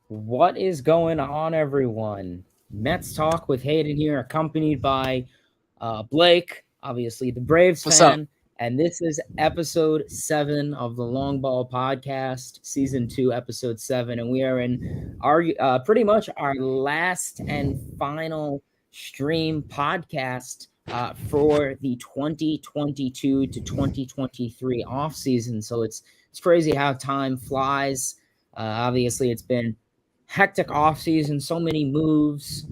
What is going on, everyone? Mets Talk with Hayden here, accompanied by Blake, obviously the Braves What's up? fan. And this is episode 7 of the Longball podcast, season 2, episode 7. And we are in our pretty much our last and final stream podcast for the 2022 to 2023 off season. So it's crazy how time flies. Obviously, it's been hectic offseason, so many moves,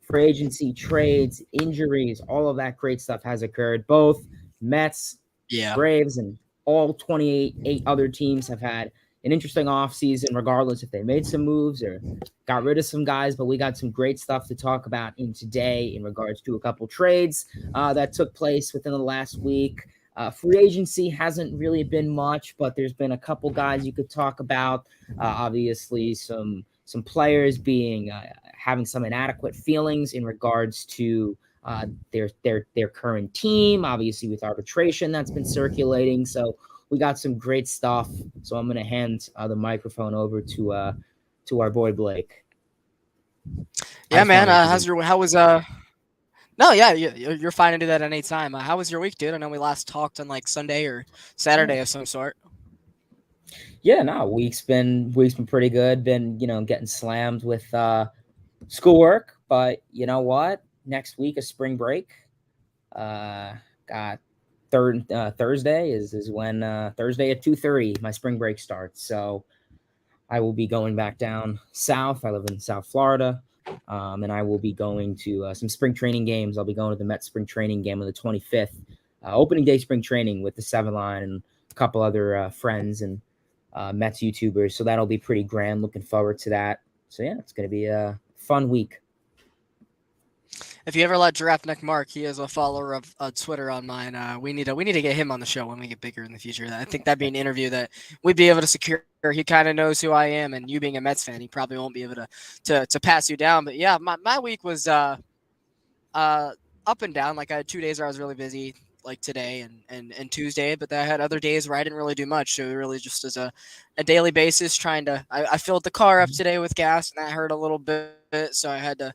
free agency, trades, injuries, all of that great stuff has occurred. Both Mets, Yeah. Braves, and all 28 other teams have had an interesting offseason, regardless if they made some moves or got rid of some guys. But we got some great stuff to talk about in today in regards to a couple trades that took place within the last week. Free agency hasn't really been much, but there's been a couple guys you could talk about. Obviously, some players being having some inadequate feelings in regards to their current team. Obviously, with arbitration that's been circulating, so we got some great stuff. So I'm gonna hand the microphone over to our boy Blake. I Yeah, just man. want to introduce. How was No, yeah, you're fine to do that anytime. How was your week, dude? I know we last talked on like Sunday or Yeah, Saturday of some sort. yeah. No, week's been pretty good. Been getting slammed with schoolwork, but you know what? Next week is spring break. Got Thursday is when Thursday at 2:30 my spring break starts. So I will be going back down south. I live in South Florida, and I will be going to some spring training games. I'll be going to the Mets spring training game on the 25th, opening day spring training with the Seven Line and a couple other friends and Mets YouTubers. So that'll be pretty grand. Looking forward to that. So yeah, it's gonna be a fun week. If you ever let Giraffe Neck Mark, he is a follower of Twitter on mine. We need to get him on the show when we get bigger in the future. I think that'd be an interview that we'd be able to secure. He kind of knows who I am, and you being a Mets fan, he probably won't be able to pass you down. But yeah, my week was uh up and down. Like I had 2 days where I was really busy, like today and Tuesday, but I had other days where I didn't really do much. So it really just as a daily basis trying to I filled the car up today with gas and that hurt a little bit. So I had to,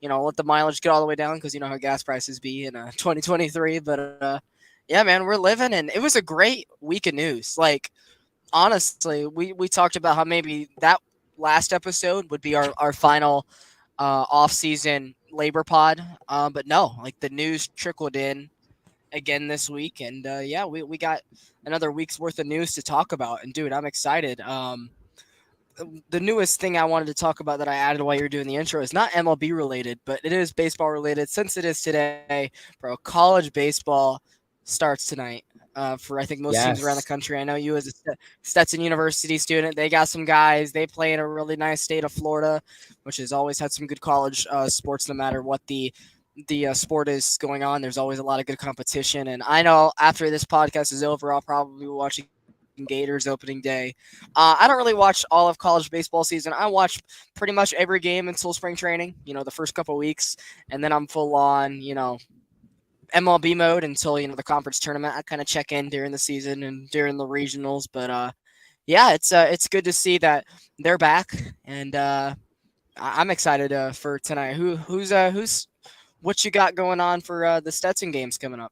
let the mileage get all the way down because you know how gas prices be in 2023. But yeah, man, we're living and it was a great week of news. Like honestly, we talked about how maybe that last episode would be our final off season labor pod. But no, like the news trickled in again this week, and yeah, we got another week's worth of news to talk about. And dude, I'm excited. The newest thing I wanted to talk about that I added while you're doing the intro is not MLB related, but it is baseball related since it is today. Bro, college baseball starts tonight. For I think most teams around the Yes. country. I know you as a Stetson University student. They got some guys. They play in a really nice state of Florida, which has always had some good college sports. No matter what the sport is going on, there's always a lot of good competition. And I know after this podcast is over, I'll probably be watching Gators opening day. I don't really watch all of college baseball season. I watch pretty much every game until spring training. The first couple weeks, and then I'm full on MLB mode until the conference tournament. I kind of check in during the season and during the regionals, but yeah, it's good to see that they're back, and I'm excited for tonight. Who's what you got going on for the Stetson games coming up?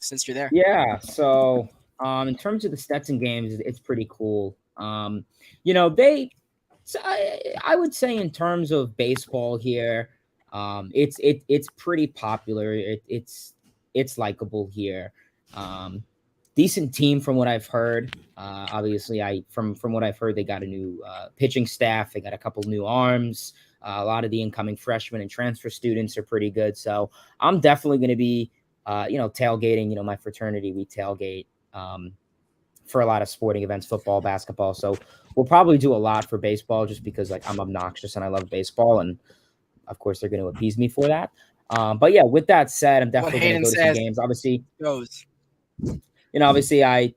Since you're there. Yeah. So, in terms of the Stetson games, it's pretty cool. You know, they, so I would say in terms of baseball here, it's pretty popular. It's likable here. Um, Decent team from what I've heard. Obviously, I from what I've heard, they got a new pitching staff. They got a couple new arms. A lot of the incoming freshmen and transfer students are pretty good. So I'm definitely going to be tailgating. My fraternity, we tailgate for a lot of sporting events, football, basketball. So we'll probably do a lot for baseball just because like I'm obnoxious and I love baseball, and of course they're going to appease me for that. But yeah, with that said, I'm What definitely going to Hayden go to some says games. Obviously, goes. obviously I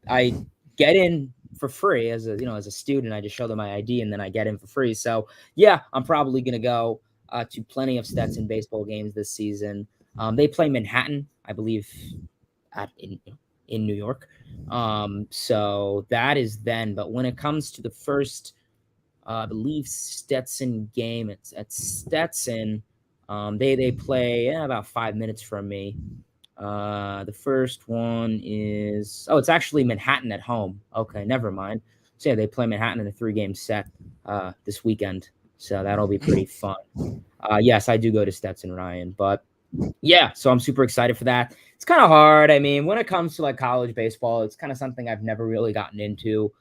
get in for free as a student. I just show them my ID and then I get in for free. So yeah, I'm probably going to go to plenty of Stetson baseball games this season. They play Manhattan, I believe, at in New York. So that is then. But when it comes to the first I believe Stetson game. It's at Stetson. They play about 5 minutes from me. The first one is it's actually Manhattan at home. Okay, never mind. So yeah, they play Manhattan in a 3-game set this weekend. So that'll be pretty fun. Yes, I do go to Stetson, Ryan, but yeah, so I'm super excited for that. It's kind of hard. I mean, when it comes to like college baseball, it's kind of something I've never really gotten into.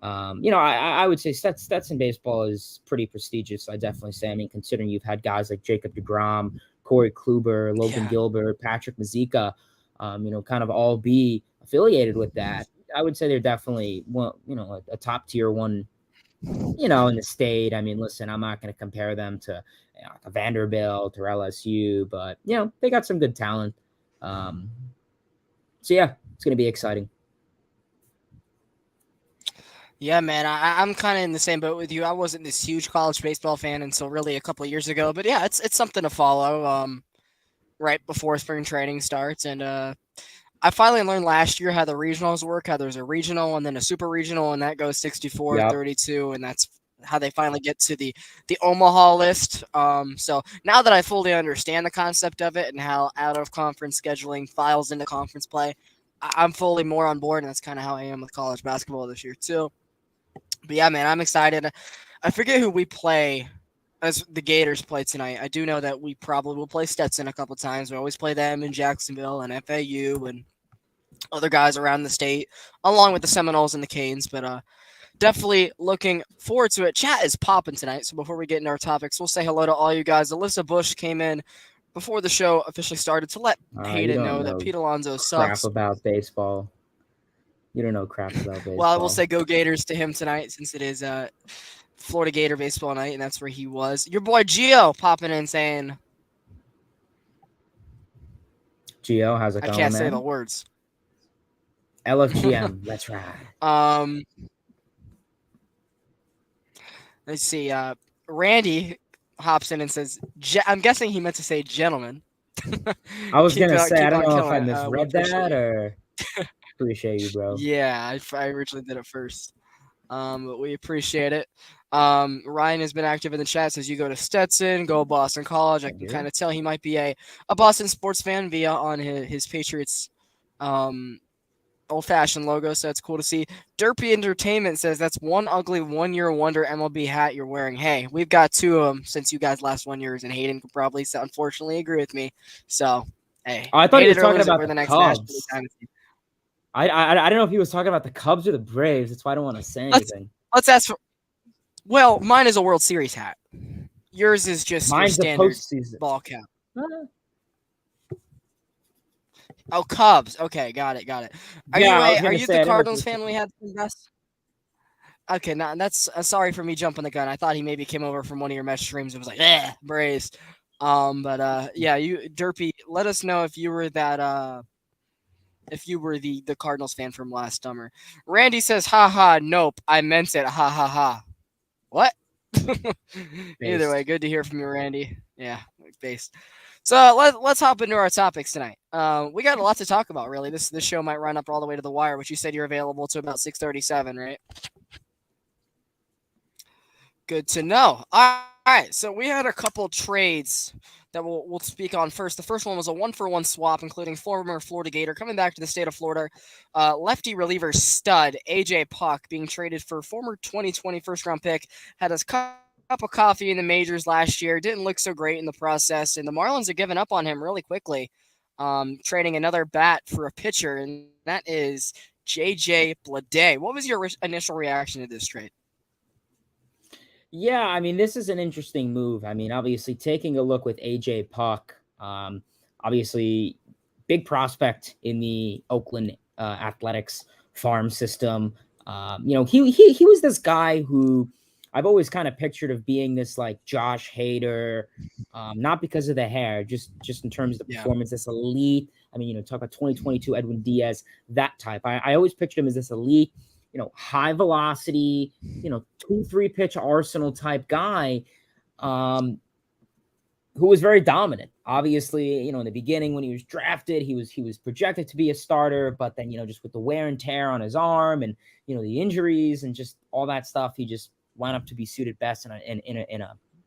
I would say Stetson baseball is pretty prestigious. I definitely say. I mean, considering you've had guys like Jacob deGrom, Corey Kluber, Logan Gilbert, Patrick Mazeika, kind of all be affiliated with that. I would say they're definitely a top tier one, in the state. I mean, listen, I'm not going to compare them to Vanderbilt or LSU, but they got some good talent. So yeah, it's going to be exciting. Yeah, man, I'm kind of in the same boat with you. I wasn't this huge college baseball fan until really a couple of years ago, but yeah, it's something to follow. Right before spring training starts, and I finally learned last year how the regionals work. How there's a regional and then a super regional, and that goes 64, 32, and that's how they finally get to the Omaha list. So now that I fully understand the concept of it and how out of conference scheduling files into conference play, I'm fully more on board, and that's kind of how I am with college basketball this year too. But yeah, man, I'm excited. I forget who we play as the Gators play tonight. I do know that we probably will play Stetson a couple times. We always play them in Jacksonville and FAU and other guys around the state, along with the Seminoles and the Canes. But definitely looking forward to it. Chat is popping tonight. So before we get into our topics, we'll say hello to all you guys. Alyssa Bush came in before the show officially started to let Hayden know that Pete Alonso sucks. Crap about baseball. You don't know crap about baseball. Well, I will say go Gators to him tonight since it is Florida Gator baseball night, and that's where he was. Your boy Gio popping in saying, Gio, how's it going, I can't man? say the words. LFGM, that's right. Let's see. Randy hops in and says, I'm guessing he meant to say gentleman. I was going to say, I don't know if I misread that or... Appreciate you, bro. Yeah, I originally did it first. But we appreciate it. Ryan has been active in the chat, says you go to Stetson, go Boston College. I can kind of tell he might be a Boston sports fan via on his Patriots old-fashioned logo, so that's cool to see. Derpy Entertainment says that's one ugly one-year wonder MLB hat you're wearing. Hey, we've got 2 of them since you guys last 1 year, and Hayden could probably unfortunately agree with me. So, hey. I thought he was talking about the Cubs. I don't know if he was talking about the Cubs or the Braves. That's why I don't want to say anything. Let's ask for. Well, mine is a World Series hat. Yours is just your standard ball cap. Oh, Cubs. Okay, got it. Are you the Cardinals fan we had the best? Okay, now that's sorry for me jumping the gun. I thought he maybe came over from one of your Mets streams and was like, Braves. Yeah, you Derpy, let us know if you were that if you were the Cardinals fan from last summer. Randy says, haha, nope, I meant it, ha ha ha. What? Either way, good to hear from you, Randy. Yeah, based. So let's hop into our topics tonight. We got a lot to talk about, really. This show might run up all the way to the wire, which you said you're available to about 6:37, right? Good to know. All right, so we had a couple trades that we'll speak on first. The first one was a 1-for-1 swap, including former Florida Gator coming back to the state of Florida. Lefty reliever stud AJ Puck being traded for former 2020 first-round pick. Had his cup of coffee in the majors last year. Didn't look so great in the process, and the Marlins are giving up on him really quickly, trading another bat for a pitcher, and that is JJ Bleday. What was your initial reaction to this trade? Yeah, I mean, this is an interesting move. I mean, obviously, taking a look with AJ Puck, obviously, big prospect in the Oakland Athletics farm system. He was this guy who I've always kind of pictured of being this like Josh Hader, not because of the hair, just in terms of the performance, this elite. I mean, talk about 2022 Edwin Diaz, that type. I always pictured him as this elite, high velocity, 2-3 pitch arsenal type guy, who was very dominant. Obviously, in the beginning when he was drafted, he was projected to be a starter, but then, just with the wear and tear on his arm and, the injuries and just all that stuff, he just line up to be suited best in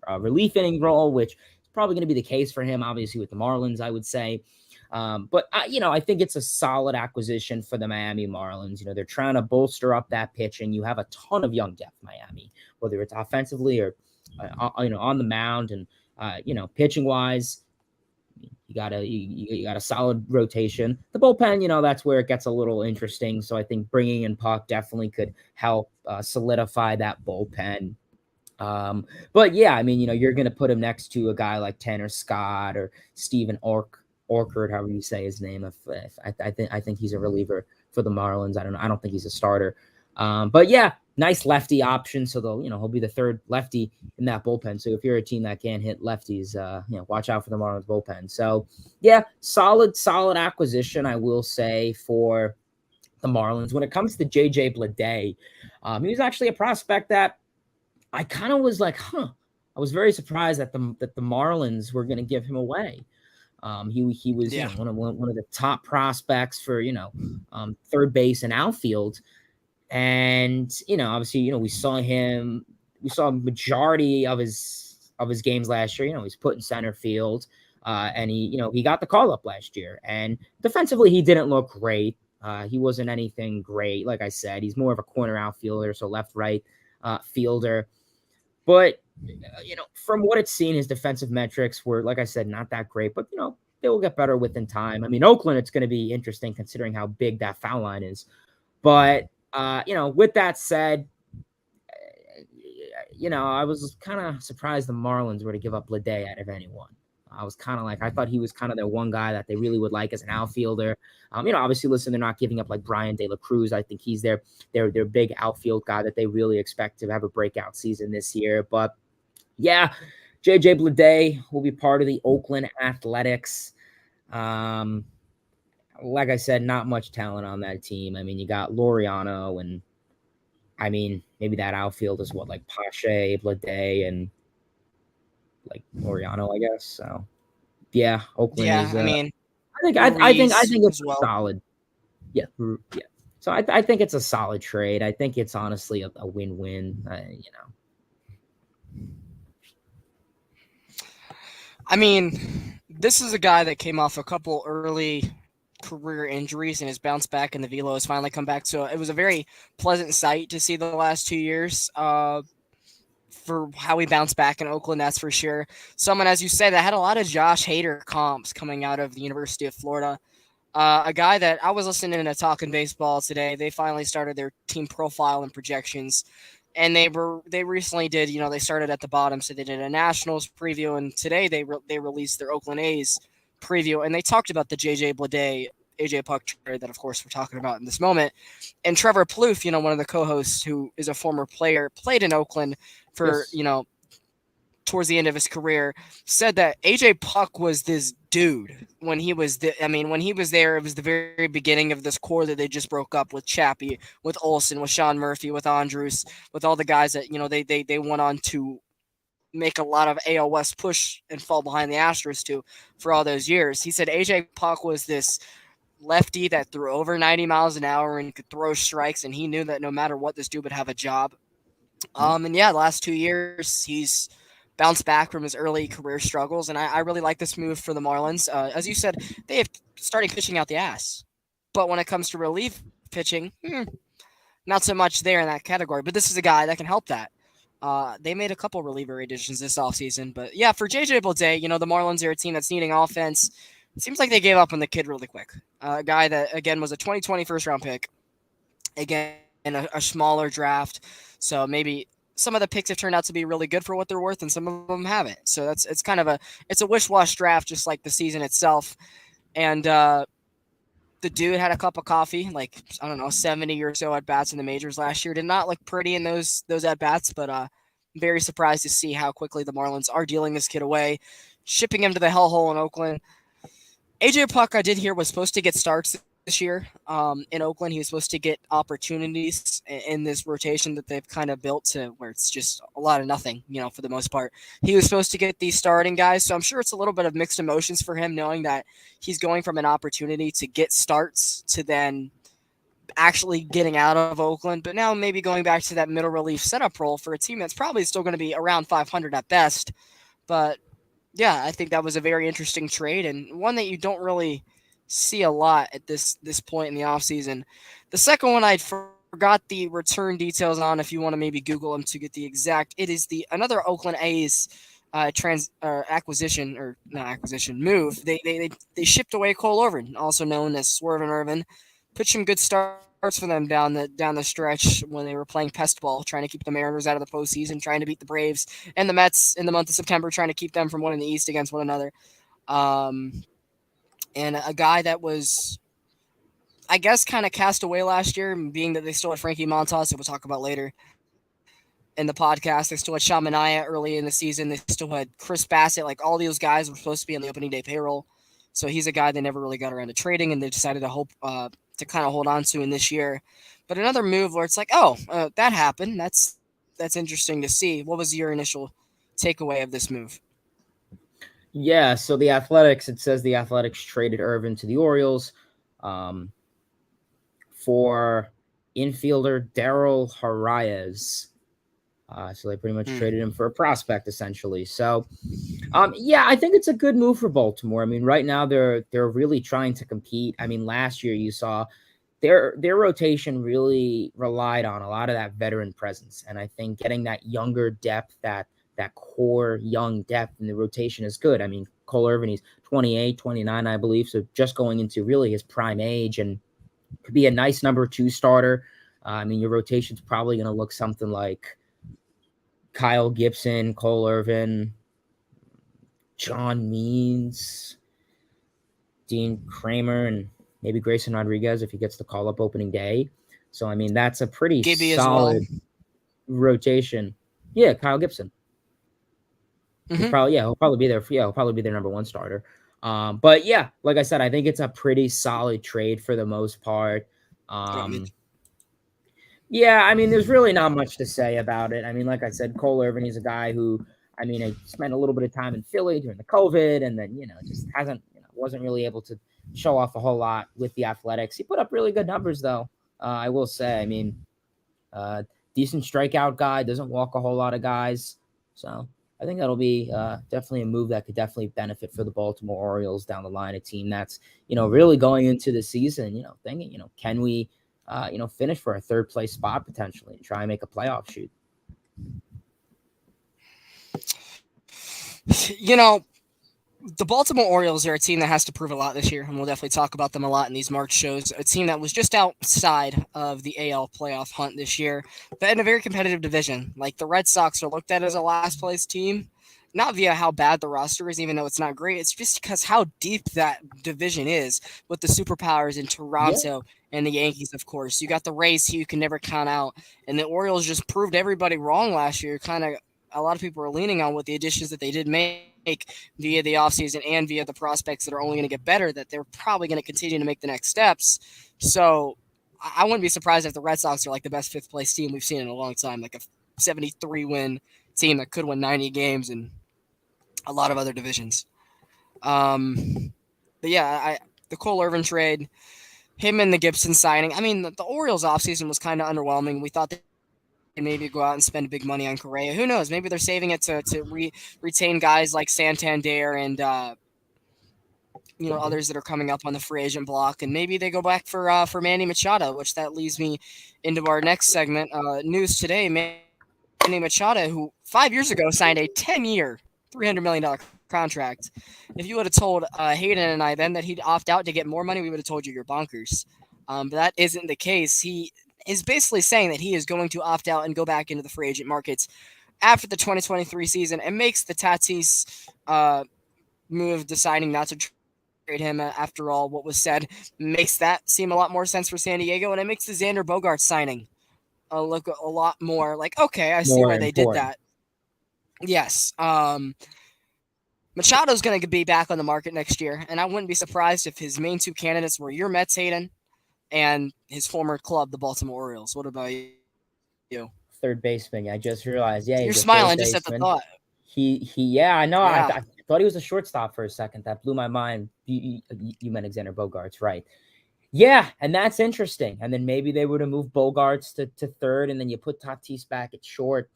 a relief inning role, which is probably going to be the case for him, obviously, with the Marlins, I would say. But I think it's a solid acquisition for the Miami Marlins. They're trying to bolster up that pitching. You have a ton of young depth, Miami, whether it's offensively or, on the mound and, pitching wise. You got a solid rotation. The bullpen, that's where it gets a little interesting. So I think bringing in Puck definitely could help solidify that bullpen. But yeah, you're going to put him next to a guy like Tanner Scott or Steven Orchard, however you say his name. If I think he's a reliever for the Marlins. I don't know. I don't think he's a starter. But yeah, nice lefty option. So he'll be the third lefty in that bullpen. So if you're a team that can't hit lefties, watch out for the Marlins bullpen. So yeah, solid acquisition, I will say, for the Marlins. When it comes to JJ Bleday, he was actually a prospect that I kind of was like, I was very surprised that the Marlins were going to give him away. He was one of the top prospects for third base and outfield, and obviously we saw a majority of his games last year. He's put in center field, and he got the call up last year. And defensively, he didn't look great. He wasn't anything great. Like I said, he's more of a corner outfielder, so left right fielder. But from what it's seen, his defensive metrics were, like I said, not that great. But they will get better within time. Oakland, it's going to be interesting considering how big that foul line is. But with that said, I was kind of surprised the Marlins were to give up Bleday out of anyone. I was kind of like, I thought he was kind of their one guy that they really would like as an outfielder. Obviously, listen, they're not giving up like Brian De La Cruz. I think he's their big outfield guy that they really expect to have a breakout season this year. But yeah, JJ Bleday will be part of the Oakland Athletics. Like I said, not much talent on that team. You got Laureano, and maybe that outfield is like Pache, Bleday, and like Laureano, I guess. So yeah, Oakland is. I think it's solid. Yeah. So I think it's a solid trade. I think it's honestly a win-win. This is a guy that came off a couple early career injuries and has bounced back, and the velo has finally come back. So it was a very pleasant sight to see the last 2 years for how he bounced back in Oakland, that's for sure. Someone, as you said, that had a lot of Josh Hader comps coming out of the University of Florida. A guy that I was listening to Talking Baseball today. They finally started their team profile and projections. And they recently did, they started at the bottom. So they did a Nationals preview, and today they released their Oakland A's preview, and they talked about the JJ Bleday, AJ Puck trade that, of course, we're talking about in this moment. And Trevor Plouffe, one of the co-hosts who is a former player, played in Oakland for, yes. Towards the end of his career, said that AJ Puck was this dude when he was when he was there. It was the very beginning of this core that they just broke up with Chappie, with Olsen, with Sean Murphy, with Andrews, with all the guys that they went on to make a lot of AL West push and fall behind the Astros to for all those years. He said AJ Puck was this lefty that threw over 90 miles an hour and could throw strikes, and he knew that no matter what, this dude would have a job. And yeah, the last 2 years he's bounced back from his early career struggles, and I really like this move for the Marlins. As you said, they have starting pitching out the ass, but when it comes to relief pitching, not so much there in that category. But this is a guy that can help that. They made a couple reliever additions this offseason, but yeah, for JJ Bleday, the Marlins are a team that's needing offense. It seems like they gave up on the kid really quick. A guy that, again, was a 2020 first-round pick. Again, in a smaller draft. So maybe some of the picks have turned out to be really good for what they're worth, and some of them haven't. So it's kind of a wish-wash draft, just like the season itself. And the dude had a cup of coffee, 70 or so at-bats in the majors last year. Did not look pretty in those at-bats, but very surprised to see how quickly the Marlins are dealing this kid away, shipping him to the hellhole in Oakland. AJ Puck, I did hear, was supposed to get starts this year in Oakland. He was supposed to get opportunities in this rotation that they've kind of built to where it's just a lot of nothing, for the most part. He was supposed to get these starting guys, so I'm sure it's a little bit of mixed emotions for him, knowing that he's going from an opportunity to get starts to then actually getting out of Oakland, but now maybe going back to that middle relief setup role for a team that's probably still going to be around 500 at best. But yeah, I think that was a very interesting trade and one that you don't really see a lot at this point in the offseason. The second one I forgot the return details on. If you want to maybe Google them to get the exact, it is the another Oakland A's acquisition or not acquisition move. They shipped away Cole Irvin, also known as Swervin' Irvin. Pitched some good starts for them down the stretch when they were playing pest ball, trying to keep the Mariners out of the postseason, trying to beat the Braves and the Mets in the month of September, trying to keep them from winning the East against one another. And a guy that was, I guess, kind of cast away last year, being that they still had Frankie Montas, that we'll talk about later in the podcast. They still had Shamanaya early in the season. They still had Chris Bassett. Like, all those guys were supposed to be on the opening day payroll. So he's a guy they never really got around to trading, and they decided to kind of hold on to in this year. But another move where it's like, that happened. That's interesting to see. What was your initial takeaway of this move? Yeah, so it says the Athletics traded Irvin to the Orioles for infielder Daryl Harayes. So they pretty much traded him for a prospect, essentially. So, yeah, I think it's a good move for Baltimore. I mean, right now they're really trying to compete. I mean, last year you saw their rotation really relied on a lot of that veteran presence, and I think getting that younger depth, that core young depth in the rotation is good. I mean, Cole Irvin, he's 28, 29, I believe, so just going into really his prime age, and could be a nice number 2 starter. I mean, your rotation's probably going to look something like Kyle Gibson, Cole Irvin, John Means, Dean Kramer, and maybe Grayson Rodriguez if he gets the call up opening day. So, I mean, that's a pretty Gibby solid rotation. Yeah, Kyle Gibson. He'll probably be there. He'll probably be their number 1 starter. But yeah, like I said, I think it's a pretty solid trade for the most part. Yeah, I mean, there's really not much to say about it. I mean, like I said, Cole Irvin, he's a guy who, I mean, I spent a little bit of time in Philly during the COVID, and then, just wasn't really able to show off a whole lot with the Athletics. He put up really good numbers, though. I will say, I mean, decent strikeout guy, doesn't walk a whole lot of guys. So I think that'll be definitely a move that could definitely benefit for the Baltimore Orioles down the line, a team that's, really going into the season, thinking, can we, finish for a 3rd place spot potentially and try and make a playoff shoot. The Baltimore Orioles are a team that has to prove a lot this year, and we'll definitely talk about them a lot in these March shows. A team that was just outside of the AL playoff hunt this year, but in a very competitive division. Like, the Red Sox are looked at as a last-place team, not via how bad the roster is, even though it's not great. It's just because how deep that division is with the superpowers in Toronto and the Yankees, of course. You got the Rays, who you can never count out, and the Orioles just proved everybody wrong last year. Kind of a lot of people are leaning on with the additions that they did make via the offseason and via the prospects that are only going to get better, that they're probably going to continue to make the next steps. So I wouldn't be surprised if the Red Sox are like the best 5th place team we've seen in a long time, like a 73-win team that could win 90 games and a lot of other divisions. But yeah, the Cole Irvin trade, him and the Gibson signing. I mean, the Orioles offseason was kind of underwhelming. We thought they maybe go out and spend big money on Correa. Who knows? Maybe they're saving it to retain guys like Santander and others that are coming up on the free agent block, and maybe they go back for Manny Machado, which that leads me into our next segment. News today: Manny Machado, who 5 years ago signed a 10-year, $300 million contract. If you would have told Hayden and I then that he'd opt out to get more money, we would have told you're bonkers. But that isn't the case. He is basically saying that he is going to opt out and go back into the free agent markets after the 2023 season, and makes the Tatis move, deciding not to trade him after all what was said, makes that seem a lot more sense for San Diego, and it makes the Xander Bogaerts signing look a lot more like, okay, I see why they did that. Yes. Machado's going to be back on the market next year, and I wouldn't be surprised if his main 2 candidates were your Mets, Hayden, and his former club, the Baltimore Orioles. What about you? 3rd baseman. I just realized. Yeah, you're smiling just at the thought. Yeah, I know. Yeah. I thought he was a shortstop for a second. That blew my mind. You meant Xander Bogaerts, right? Yeah, and that's interesting. And then maybe they would have moved Bogarts to third, and then you put Tatis back at short.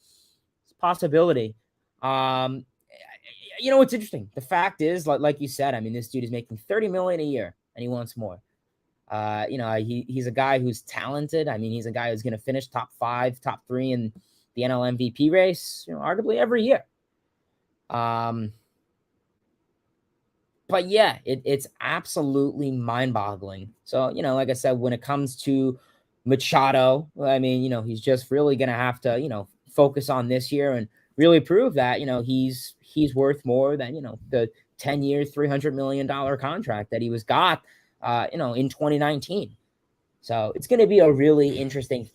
It's a possibility. Um, it's interesting. The fact is, like you said, I mean, this dude is making $30 million a year, and he wants more. He's a guy who's talented. I mean, he's a guy who's going to finish top 5, top 3 in the NL MVP race, arguably every year. But yeah, it's absolutely mind-boggling. So, like I said, when it comes to Machado, I mean, he's just really going to have to, focus on this year and really prove that, he's worth more than, the 10-year, $300 million contract that he in 2019. So it's going to be a really interesting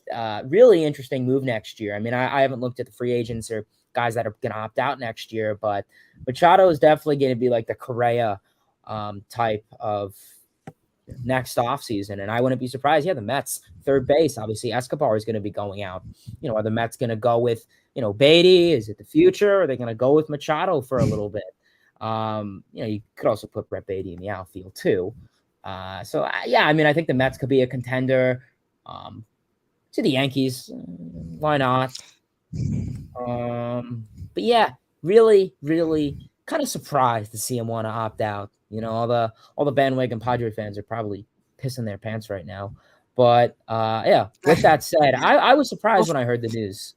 move next year. I mean, I haven't looked at the free agents or guys that are going to opt out next year, but Machado is definitely going to be like the Correa type of next offseason. And I wouldn't be surprised. Yeah, the Mets, third base, obviously Escobar is going to be going out. Are the Mets going to go with, Beatty? Is it the future? Or are they going to go with Machado for a little bit? You could also put Brett Beatty in the outfield too. Yeah, I mean, I think the Mets could be a contender to the Yankees. Why not? But yeah, really, really kind of surprised to see him want to opt out. All the bandwagon Padre fans are probably pissing their pants right now. But yeah, with that said, I was surprised when I heard the news.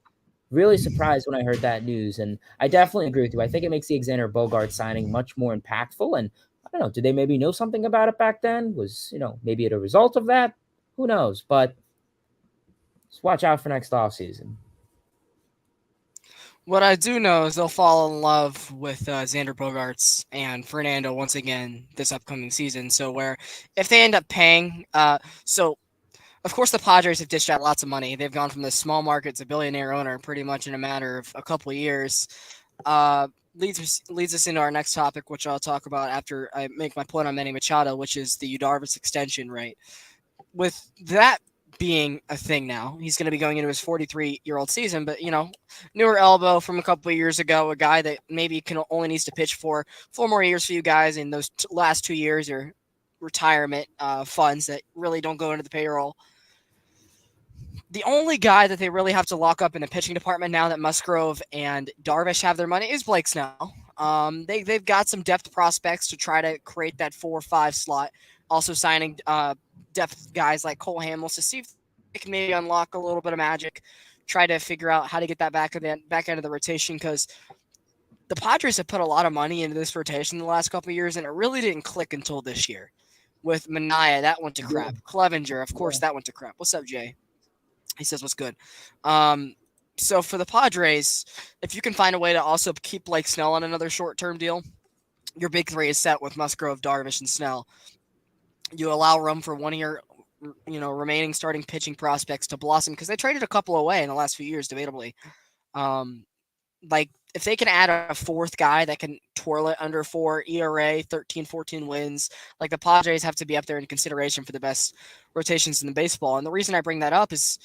Really surprised when I heard that news. And I definitely agree with you. I think it makes the Alexander Bogart signing much more impactful. And I don't know, did they maybe know something about it back then? Was, maybe it a result of that? Who knows? But just watch out for next offseason. What I do know is they'll fall in love with Xander Bogaerts and Fernando once again this upcoming season. So where if they end up paying, so of course the Padres have dished out lots of money. They've gone from the small market to billionaire owner pretty much in a matter of a couple of years. Leads us into our next topic, which I'll talk about after I make my point on Manny Machado, which is the Yu Darvish extension rate. With that being a thing now, he's going to be going into his 43-year-old season, but newer elbow from a couple of years ago, a guy that maybe only needs to pitch for 4 more years for you guys, in those last 2 years are retirement funds that really don't go into the payroll. The only guy that they really have to lock up in the pitching department now that Musgrove and Darvish have their money is Blake Snell. They've got some depth prospects to try to create that 4-5 slot. Also signing depth guys like Cole Hamels to see if they can maybe unlock a little bit of magic. Try to figure out how to get that back end of the rotation, because the Padres have put a lot of money into this rotation the last couple of years, and it really didn't click until this year. With Manaea, that went to crap. Clevenger, of course, that went to crap. What's up, Jay? He says, what's good? So for the Padres, if you can find a way to also keep Blake Snell on another short-term deal, your big three is set with Musgrove, Darvish, and Snell. You allow room for 1 year, remaining starting pitching prospects to blossom, because they traded a couple away in the last few years, debatably. Like, if they can add a fourth guy that can twirl it under 4 ERA, 13, 14 wins, like the Padres have to be up there in consideration for the best rotations in the baseball. And the reason I bring that up is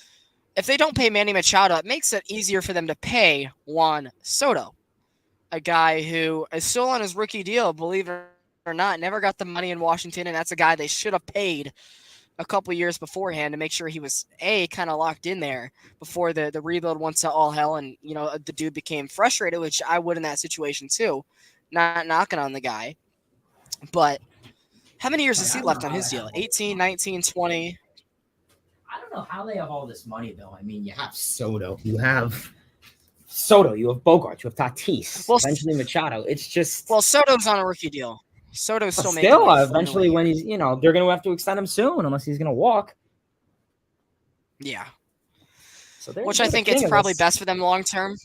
if they don't pay Manny Machado, it makes it easier for them to pay Juan Soto, a guy who is still on his rookie deal, believe it or not, never got the money in Washington, and that's a guy they should have paid a couple years beforehand to make sure he was kind of locked in there before the rebuild went to all hell, and the dude became frustrated, which I would in that situation too. Not knocking on the guy, but how many years has he left on his deal? 18, 19, 20. I don't know how they have all this money, though. I mean, you have Soto, you have Bogart, you have Tatis, eventually Machado. It's just Soto's on a rookie deal. Soto's still making eventually when he's they're going to have to extend him soon unless he's going to walk. Yeah. So which I think it's probably best for them long term.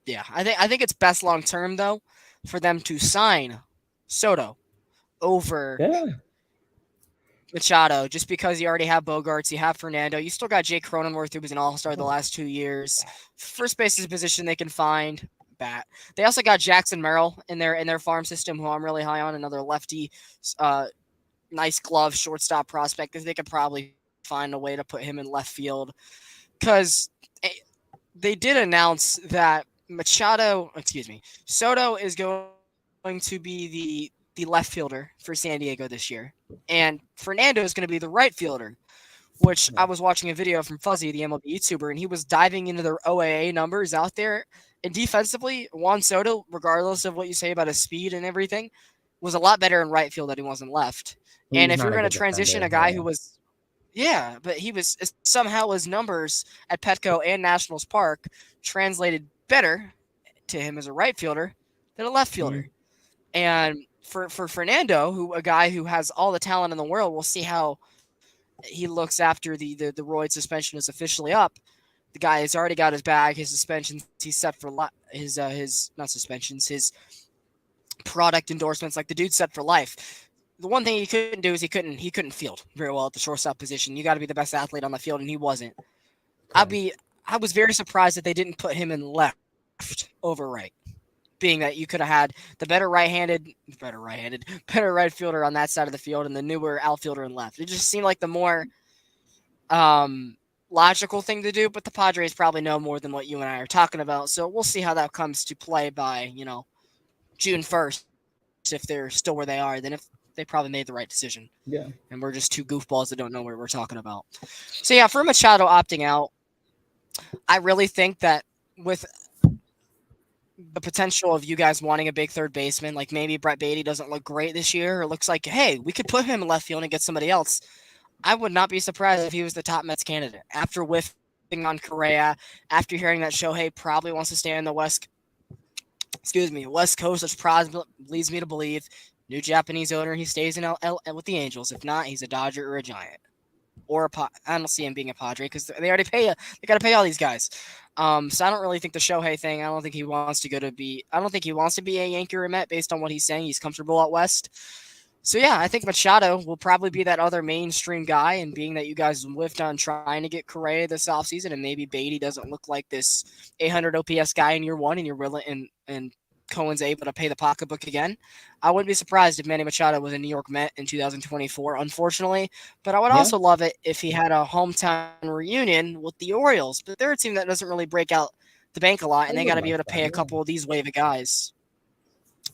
Yeah, I think it's best long term though for them to sign Soto over Machado, just because you already have Bogarts, you have Fernando, you still got Jake Cronenworth, who was an all-star the last 2 years. First base is a position they can find. Bat. They also got Jackson Merrill in their farm system, who I'm really high on, another lefty, nice glove shortstop prospect. They could probably find a way to put him in left field, because they did announce that Soto is going to be the left fielder for San Diego this year, and Fernando is going to be the right fielder. Which I was watching a video from Fuzzy, the MLB YouTuber, and he was diving into their OAA numbers out there. And defensively, Juan Soto, regardless of what you say about his speed and everything, was a lot better in right field than he was in left. And He's if you're not a going to good transition defender. a guy Yeah. who was, yeah, but he was somehow his numbers at Petco and Nationals Park translated better to him as a right fielder than a left fielder. And for Fernando, who a guy who has all the talent in the world, we'll see how he looks after the roid suspension is officially up. The guy has already got his bag, his suspensions. He's set for his not suspensions, his product endorsements. Like the dude's set for life. The one thing he couldn't do is he couldn't field very well at the shortstop position. You got to be the best athlete on the field, and he wasn't. Okay. I was very surprised that they didn't put him in left over right, being that you could have had the better right fielder on that side of the field and the newer outfielder in left. It just seemed like the more logical thing to do, but the Padres probably know more than what you and I are talking about. So we'll see how that comes to play by, June 1st. If they're still where they are, then if they probably made the right decision. Yeah. And we're just two goofballs that don't know what we're talking about. So yeah, for Machado opting out, I really think that with the potential of you guys wanting a big third baseman, like maybe Brett Beatty doesn't look great this year, or looks like, hey, we could put him in left field and get somebody else. I would not be surprised if he was the top Mets candidate after whiffing on Correa, after hearing that Shohei probably wants to stay on the West Coast, which probably leads me to believe new Japanese owner, he stays in with the Angels. If not, he's a Dodger or a Giant. Or I don't see him being a Padre because they already pay. They got to pay all these guys. So I don't really think the Shohei thing. I don't think he wants to be a Yankee or a Met based on what he's saying. He's comfortable out west. So yeah, I think Machado will probably be that other mainstream guy. And being that you guys whiffed on trying to get Correa this offseason, and maybe Beatty doesn't look like this 800 OPS guy in year one, and you're willing and Cohen's able to pay the pocketbook again, I wouldn't be surprised if Manny Machado was a New York Met in 2024, unfortunately. But I would also love it if he had a hometown reunion with the Orioles. But they're a team that doesn't really break out the bank a lot, and they got to be able to pay a couple of these wave of guys.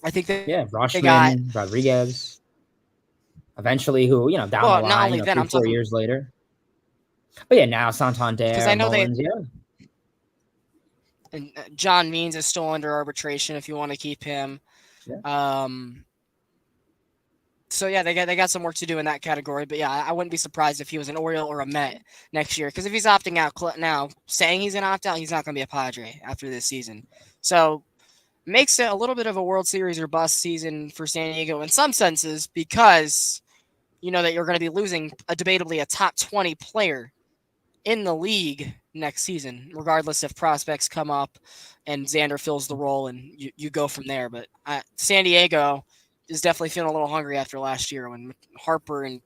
I think that Rashman, Rodriguez, eventually, who down the line, not only then, 3-4 years later. But yeah, now Santander, because I know Mullins, and John Means is still under arbitration if you want to keep him. Yeah. So yeah, they got some work to do in that category. But yeah, I wouldn't be surprised if he was an Oriole or a Met next year. Because if he's opting out now, saying he's gonna opt out, he's not gonna be a Padre after this season. So makes it a little bit of a World Series or bust season for San Diego in some senses, because you know that you're going to be losing debatably a top 20 player in the league next season, regardless if prospects come up and Xander fills the role and you go from there. But San Diego is definitely feeling a little hungry after last year when Harper and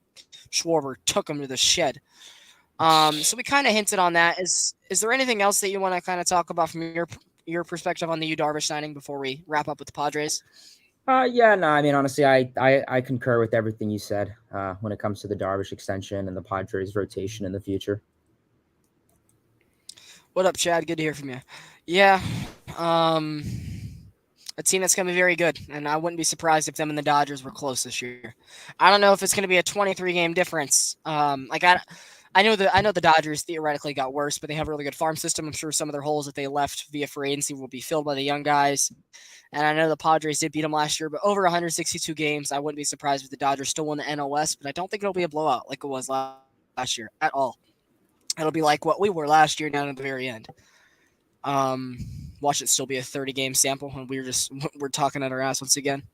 Schwarber took them to the shed. So we kind of hinted on that. Is there anything else that you want to kind of talk about from your perspective on the Yu Darvish signing before we wrap up with the Padres? Yeah, no, I mean, honestly, I concur with everything you said when it comes to the Darvish extension and the Padres rotation in the future. What up, Chad? Good to hear from you. Yeah, a team that's going to be very good, and I wouldn't be surprised if them and the Dodgers were close this year. I don't know if it's going to be a 23-game difference. I know the Dodgers theoretically got worse, but they have a really good farm system. I'm sure some of their holes that they left via free agency will be filled by the young guys. And I know the Padres did beat them last year, but over 162 games, I wouldn't be surprised if the Dodgers still won the NL West, but I don't think it'll be a blowout like it was last year at all. It'll be like what we were last year down at the very end. Watch it still be a 30-game sample, and we're talking at our ass once again.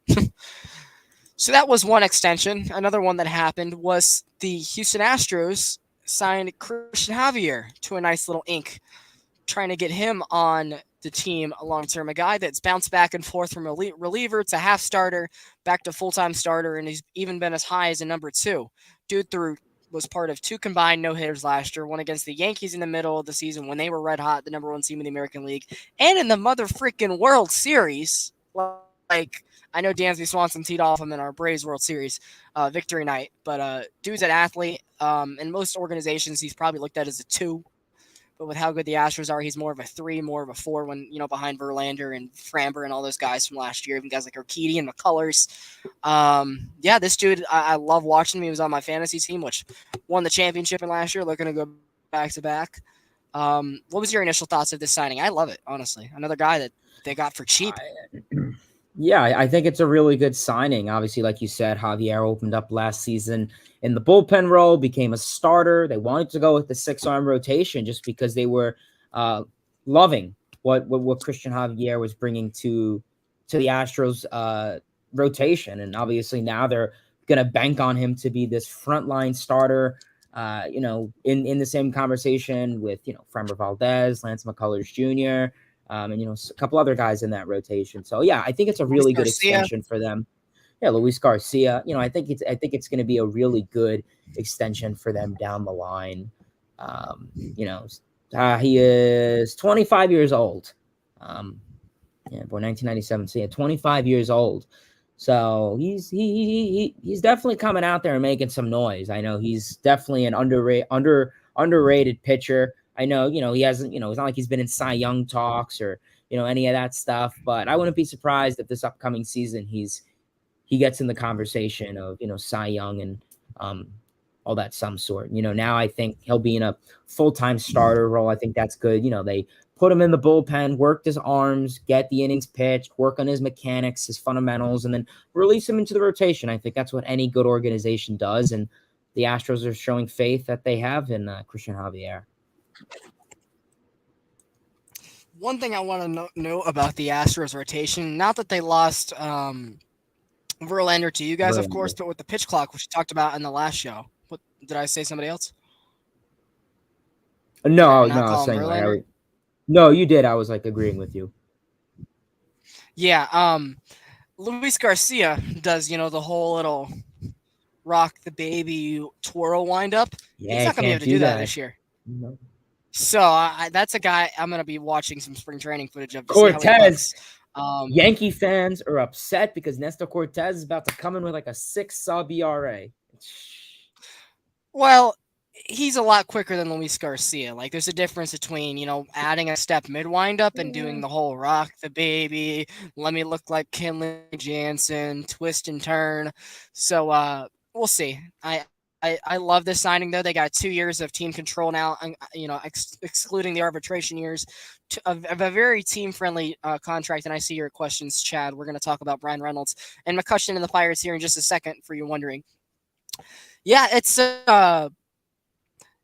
So that was one extension. Another one that happened was the Houston Astros signed Christian Javier to a nice little ink, trying to get him on the team long-term. A guy that's bounced back and forth from a reliever to half starter, back to full-time starter, and he's even been as high as a number 2. Dude was part of 2 combined no-hitters last year, one against the Yankees in the middle of the season when they were red hot, the number 1 team in the American League, and in the mother-freaking World Series. Like, I know Dansby Swanson teed off him in our Braves World Series victory night, but dude's an athlete. In most organizations, he's probably looked at as a 2. But with how good the Astros are, he's more of a 3, more of a 4 when, behind Verlander and Framber and all those guys from last year, even guys like Urquidy and McCullers. Yeah, this dude, I love watching him. He was on my fantasy team, which won the championship in last year, looking to go back to back. What was your initial thoughts of this signing? I love it, honestly. Another guy that they got for cheap. Yeah, I think it's a really good signing. Obviously, like you said, Javier opened up last season in the bullpen role, became a starter. They wanted to go with the 6-arm rotation just because they were loving what Christian Javier was bringing to the Astros rotation. And obviously now they're going to bank on him to be this frontline starter, in the same conversation with, Framber Valdez, Lance McCullers Jr., and a couple other guys in that rotation. So yeah, I think it's a really good extension for them. Yeah, Luis Garcia. I think it's going to be a really good extension for them down the line. He is 25 years old. Born 1997. So yeah, 25 years old. So he's definitely coming out there and making some noise. I know he's definitely an underrated pitcher. I know, he hasn't, it's not like he's been in Cy Young talks or, any of that stuff, but I wouldn't be surprised if this upcoming season he gets in the conversation of, Cy Young and all that some sort. Now I think he'll be in a full-time starter role. I think that's good. They put him in the bullpen, worked his arms, get the innings pitched, work on his mechanics, his fundamentals, and then release him into the rotation. I think that's what any good organization does, and the Astros are showing faith that they have in Christian Javier. One thing I want to know about the Astros rotation, not that they lost Verlander to you guys, of course, but with the pitch clock, which we talked about in the last show. What did I say? Somebody else? No, I was saying no, you did. I was agreeing with you. Yeah. Luis Garcia does, the whole little rock the baby twirl wind up. Yeah, he's not going to be able to do that this year. No. So that's a guy I'm going to be watching some spring training footage of. Cortez. Yankee fans are upset because Nestor Cortez is about to come in with a 6 sub ERA. Well, he's a lot quicker than Luis Garcia. There's a difference between, adding a step mid windup and doing the whole rock the baby, let me look like Kenley Jansen, twist and turn. So we'll see. I love this signing, though. They got 2 years of team control now, excluding the arbitration years, of a very team-friendly contract. And I see your questions, Chad. We're going to talk about Brian Reynolds and McCutchen and the Pirates here in just a second, for you wondering. Yeah, it's a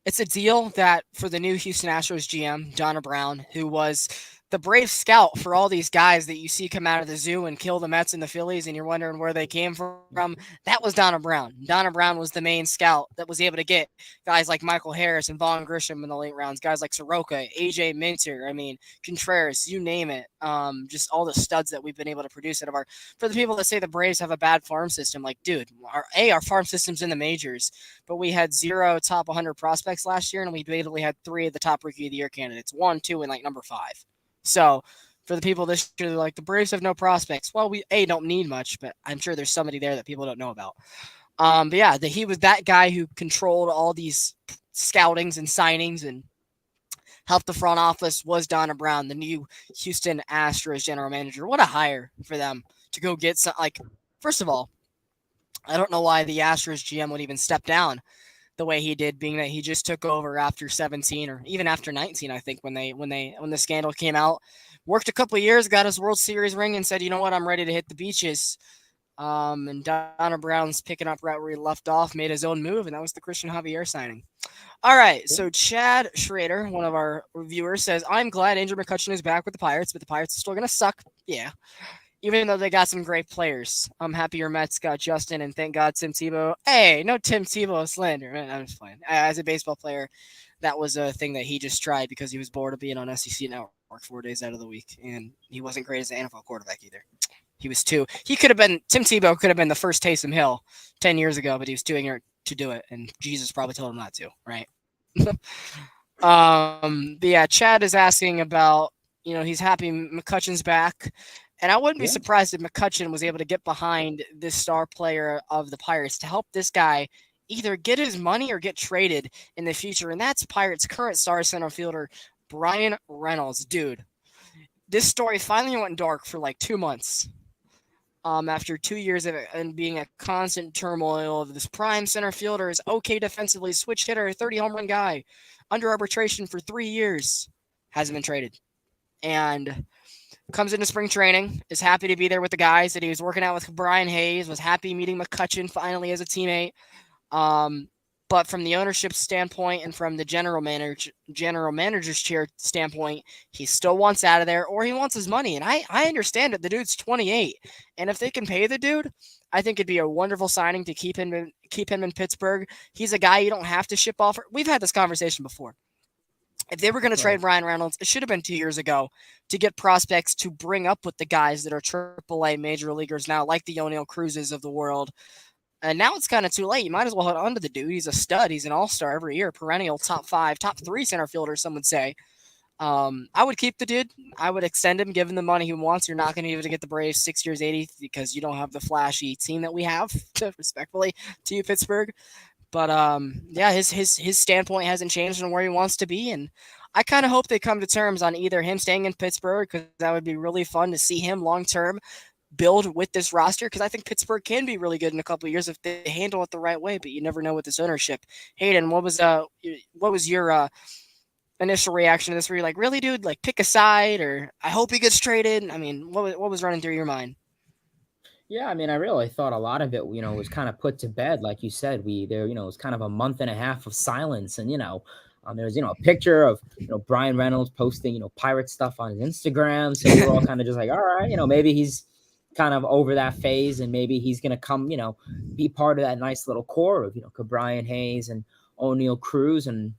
deal that for the new Houston Astros GM, Donna Brown, who was the brave scout for all these guys that you see come out of the zoo and kill the Mets and the Phillies, and you're wondering where they came from. That was Donna Brown. Donna Brown was the main scout that was able to get guys like Michael Harris and Vaughn Grisham in the late rounds, guys like Soroka, AJ Minter, Contreras, you name it. Just all the studs that we've been able to produce for the people that say the Braves have a bad farm system, dude, our farm system's in the majors, but we had 0 top 100 prospects last year, and we basically had 3 of the top rookie of the year candidates, 1, 2, and number 5. So for the people this year, the Braves have no prospects. Well, we don't need much, but I'm sure there's somebody there that people don't know about. But yeah, he was that guy who controlled all these scoutings and signings and helped the front office, was Donna Brown, the new Houston Astros general manager. What a hire for them to go get some. First of all, I don't know why the Astros GM would even step down the way he did, being that he just took over after 17 or even after 19, I think, when the scandal came out. Worked a couple of years, got his World Series ring, and said, you know what, I'm ready to hit the beaches. And Donna Brown's picking up right where he left off, made his own move, and that was the Christian Javier signing. All right, so Chad Schrader, one of our reviewers, says, I'm glad Andrew McCutchen is back with the Pirates, but the Pirates are still going to suck. Yeah. Even though they got some great players. I'm happy your Mets got Justin, and thank God Tim Tebow. Hey, no Tim Tebow slander. Man, I'm just playing. As a baseball player, that was a thing that he just tried because he was bored of being on SEC Network 4 days out of the week, and he wasn't great as an NFL quarterback either. He was Tim Tebow could have been the first Taysom Hill 10 years ago, but he was too ignorant to do it, and Jesus probably told him not to, right? But yeah, Chad is asking about, he's happy McCutchen's back. And I wouldn't be surprised if McCutchen was able to get behind this star player of the Pirates to help this guy either get his money or get traded in the future, and that's Pirates' current star center fielder, Brian Reynolds. Dude, this story finally went dark for like 2 months. After 2 years of it and being a constant turmoil of this prime center fielder is okay defensively, switch hitter, 30 home run guy, under arbitration for 3 years, hasn't been traded. And comes into spring training, is happy to be there with the guys that he was working out with Brian Hayes, was happy meeting McCutchen finally as a teammate. But from the ownership standpoint and from the general manager's chair standpoint, he still wants out of there, or he wants his money. And I understand it. The dude's 28, and if they can pay the dude, I think it'd be a wonderful signing to keep him in Pittsburgh. He's a guy you don't have to ship off. We've had this conversation before. If they were going to trade Ryan Reynolds, it should have been 2 years ago to get prospects to bring up with the guys that are AAA major leaguers now, like the O'Neal Cruzes of the world. And now it's kind of too late. You might as well hold on to the dude. He's a stud. He's an all-star every year, perennial top 5, top 3 center fielder, some would say. I would keep the dude. I would extend him, give him the money he wants. You're not going to be able to get the Braves 6 years, 80, because you don't have the flashy team that we have, respectfully, to you, Pittsburgh. But, yeah, his standpoint hasn't changed on where he wants to be. And I kind of hope they come to terms on either him staying in Pittsburgh, because that would be really fun to see him long-term build with this roster, because I think Pittsburgh can be really good in a couple of years if they handle it the right way, but you never know with this ownership. Hayden, what was your initial reaction to this? Were you like, really, dude, like pick a side, or I hope he gets traded? I mean, what was running through your mind? Yeah, I mean, I really thought a lot of it, was kind of put to bed. Like you said, it was kind of a month and a half of silence. And, there was, a picture of, Brian Reynolds posting, pirate stuff on his Instagram. So we were all kind of just like, all right, maybe he's kind of over that phase, and maybe he's going to come, be part of that nice little core of, Brian Hayes and O'Neal Cruz, and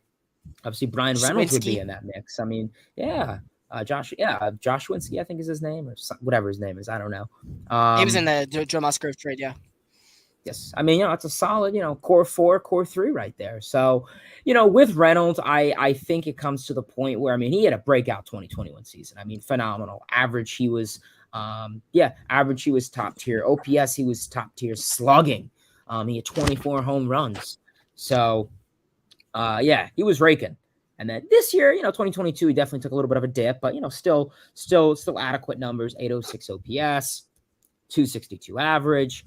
obviously Brian Reynolds would be in that mix. I mean, yeah. Josh Winsky, I think is his name, or whatever his name is. I don't know. He was in the Joe Musgrove trade, yeah. Yes. I mean, it's a solid, core 4, core 3 right there. So, with Reynolds, I think it comes to the point where, I mean, he had a breakout 2021 season. I mean, phenomenal. Average, he was top tier. OPS, he was top tier. Slugging, he had 24 home runs. So, he was raking. And then this year, 2022, he definitely took a little bit of a dip, but, still adequate numbers. 806 OPS, 262 average,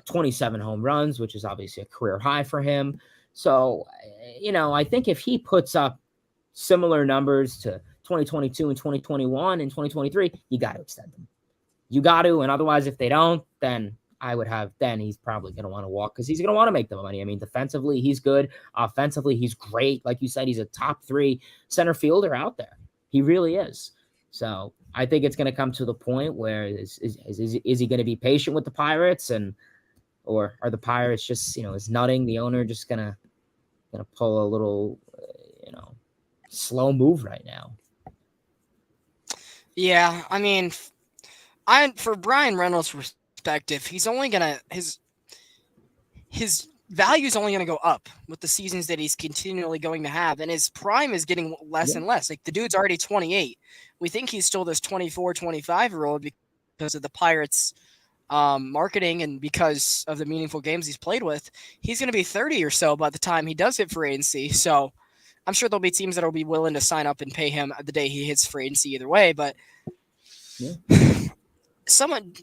27 home runs, which is obviously a career high for him. So, I think if he puts up similar numbers to 2022 and 2021 and 2023, you got to extend them. You got to, and otherwise, if they don't, then he's probably going to want to walk, because he's going to want to make the money. I mean, defensively, he's good. Offensively, he's great. Like you said, he's a top 3 center fielder out there. He really is. So I think it's going to come to the point where is he going to be patient with the Pirates, or are the Pirates just, is nutting the owner just going to pull a little, slow move right now? Yeah, I mean, for Brian Reynolds' perspective, he's only gonna his value is only gonna go up with the seasons that he's continually going to have, and his prime is getting less and less. Like, the dude's already 28. We think he's still this 24, 25-year-old because of the Pirates' marketing and because of the meaningful games he's played with. He's gonna be 30 or so by the time he does hit free agency. So I'm sure there'll be teams that will be willing to sign up and pay him the day he hits free agency either way. But someone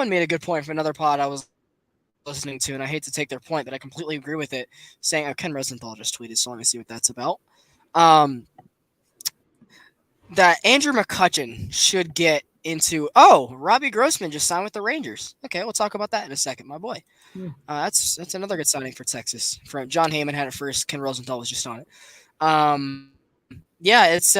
made a good point from another pod I was listening to, and I hate to take their point, but I completely agree with it, saying, Ken Rosenthal just tweeted, so let me see what that's about. That Andrew McCutchen should get into, Robbie Grossman just signed with the Rangers. Okay, we'll talk about that in a second, my boy. That's another good signing for Texas. From John Heyman had it first, Ken Rosenthal was just on it. It's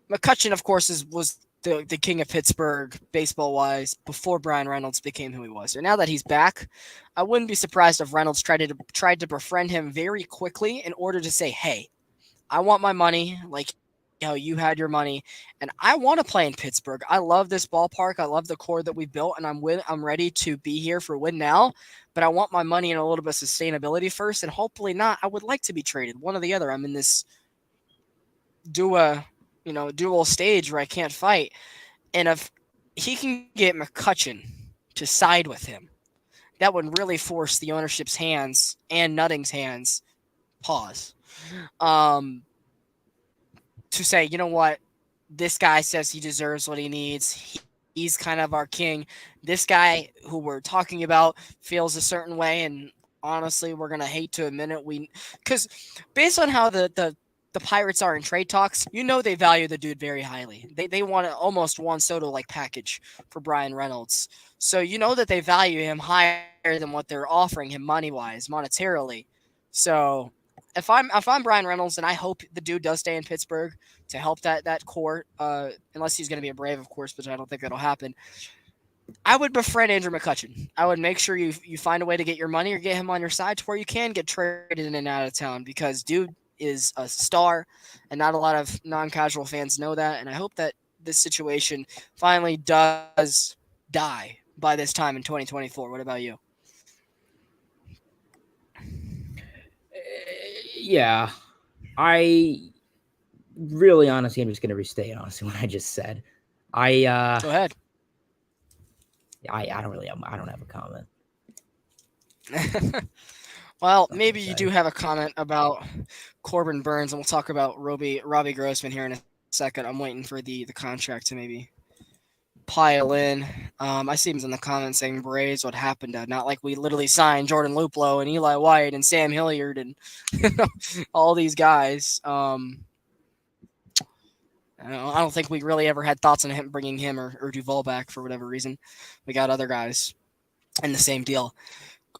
McCutchen, of course, was the king of Pittsburgh baseball-wise before Brian Reynolds became who he was. And now that he's back, I wouldn't be surprised if Reynolds tried to befriend him very quickly in order to say, hey, I want my money, like, you had your money, and I want to play in Pittsburgh. I love this ballpark. I love the core that we built, and I'm ready to be here for win now, but I want my money and a little bit of sustainability first, and hopefully not. I would like to be traded, one or the other. I'm in this dual stage where I can't fight. And if he can get McCutchen to side with him, that would really force the ownership's hands and Nutting's hands, pause, to say, you know what, this guy says he deserves what he needs. He's kind of our king. This guy who we're talking about feels a certain way, and honestly, we're gonna hate to admit it. Because based on how the Pirates are in trade talks, you know they value the dude very highly. They want almost Juan Soto like package for Brian Reynolds. So you know that they value him higher than what they're offering him money wise, monetarily. So if I'm Brian Reynolds, and I hope the dude does stay in Pittsburgh to help that core, unless he's going to be a Brave, of course, but I don't think that'll happen. I would befriend Andrew McCutchen. I would make sure you find a way to get your money or get him on your side to where you can get traded in and out of town, because dude is a star, and not a lot of non-casual fans know that. And I hope that this situation finally does die by this time in 2024. What about you? Yeah, I really honestly, I'm just going to restate honestly what I just said. Go ahead. I don't have a comment. Well, maybe you do have a comment about Corbin Burns, and we'll talk about Robbie Grossman here in a second. I'm waiting for the contract to maybe pile in. I see him in the comments saying Braves, what happened to, not like we literally signed Jordan Luplow and Eli White and Sam Hilliard and all these guys. I don't think we really ever had thoughts on him bringing him or Duvall back for whatever reason. We got other guys in the same deal.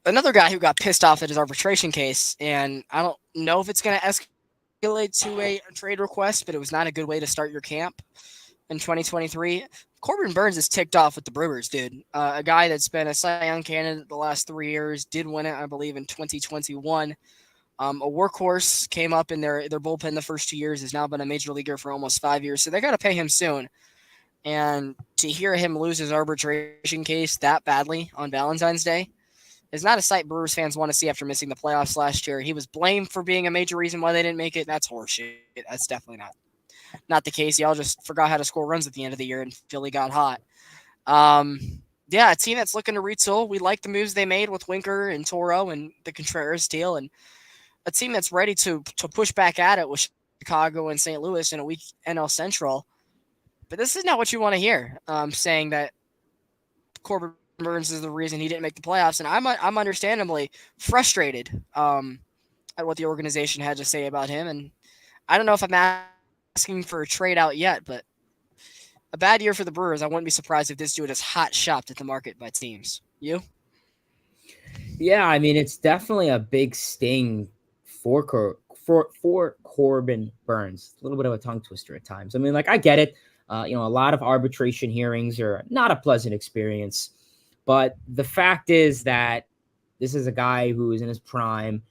Another guy who got pissed off at his arbitration case, and I don't know if it's going to escalate to a trade request, but it was not a good way to start your camp in 2023. Corbin Burns is ticked off with the Brewers, dude. A guy that's been a Cy Young candidate the last 3 years, did win it, I believe, in 2021. A workhorse, came up in their bullpen the first 2 years, has now been a major leaguer for almost 5 years, so they got to pay him soon. And to hear him lose his arbitration case that badly on Valentine's Day is not a sight Brewers fans want to see after missing the playoffs last year. He was blamed for being a major reason why they didn't make it. That's horseshit. That's definitely not the case. Y'all just forgot how to score runs at the end of the year, and Philly got hot. Yeah, a team that's looking to retool. We like the moves they made with Winker and Toro and the Contreras deal, and a team that's ready to push back at it with Chicago and St. Louis in a weak NL Central. But this is not what you want to hear, saying that Corbin Burns is the reason he didn't make the playoffs. And I'm understandably frustrated at what the organization had to say about him. And I don't know if I'm asking for a trade out yet, but a bad year for the Brewers. I wouldn't be surprised if this dude is hot shopped at the market by teams. You? Yeah, I mean, it's definitely a big sting for Corbin Burns. A little bit of a tongue twister at times. I mean, like, I get it. A lot of arbitration hearings are not a pleasant experience. But the fact is that this is a guy who is in his prime.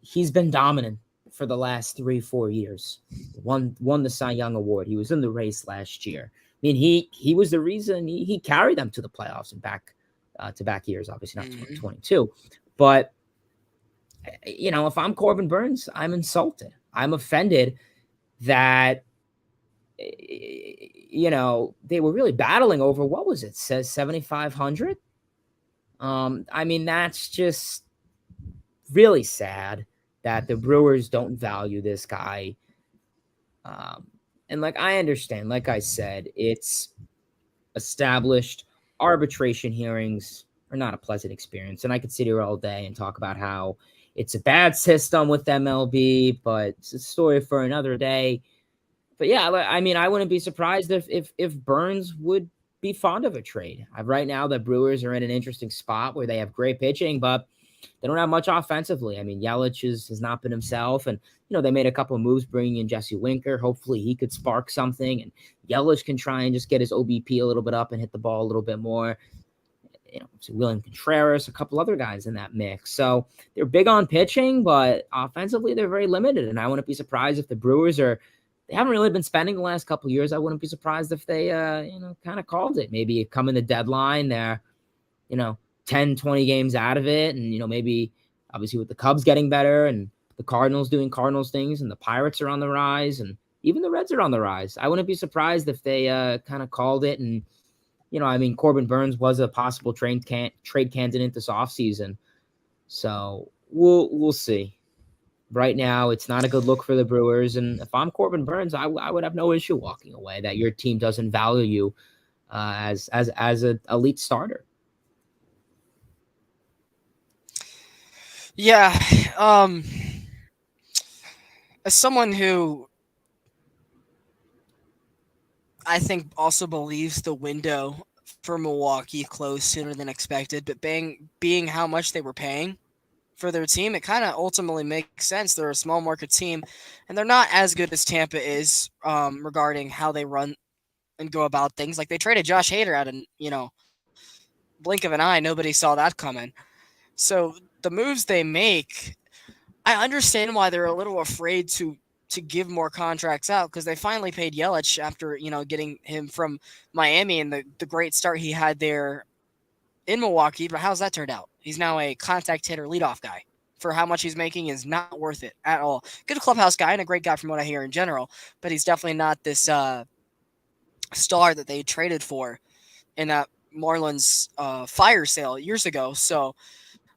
He's been dominant for the last 3-4 years. Won the Cy Young Award. He was in the race last year. I mean, he was the reason he carried them to the playoffs and back years, obviously not 2022. But, if I'm Corbin Burns, I'm insulted. I'm offended that, they were really battling over, what was it, says 7,500. I mean, that's just really sad that the Brewers don't value this guy. And I understand, like I said, it's established. Arbitration hearings are not a pleasant experience. And I could sit here all day and talk about how it's a bad system with MLB, but it's a story for another day. But yeah, I mean, I wouldn't be surprised if Burns would be fond of a trade. Right now, the Brewers are in an interesting spot where they have great pitching, but they don't have much offensively. I mean, Yelich has not been himself, and they made a couple of moves bringing in Jesse Winker. Hopefully, he could spark something, and Yelich can try and just get his OBP a little bit up and hit the ball a little bit more. William Contreras, a couple other guys in that mix. So they're big on pitching, but offensively, they're very limited. And I wouldn't be surprised if the Brewers they haven't really been spending the last couple of years. I wouldn't be surprised if they, kind of called it. Maybe come in the deadline, they're, 10, 20 games out of it. And, maybe obviously with the Cubs getting better and the Cardinals doing Cardinals things and the Pirates are on the rise and even the Reds are on the rise. I wouldn't be surprised if they kind of called it and, I mean, Corbin Burns was a possible trade candidate this offseason. So we'll see. Right now, it's not a good look for the Brewers. And if I'm Corbin Burns, I would have no issue walking away. That your team doesn't value you as an elite starter. Yeah. Um, as someone who I think also believes the window for Milwaukee closed sooner than expected, but being how much they were paying for their team, it kind of ultimately makes sense. They're a small market team, and they're not as good as Tampa is regarding how they run and go about things. Like they traded Josh Hader out in blink of an eye. Nobody saw that coming. So the moves they make, I understand why they're a little afraid to give more contracts out because they finally paid Yelich after getting him from Miami and the great start he had there in Milwaukee. But how's that turned out? He's now a contact hitter leadoff guy. For how much he's making is not worth it at all. Good clubhouse guy and a great guy from what I hear in general, but he's definitely not this star that they traded for in that Marlins fire sale years ago. So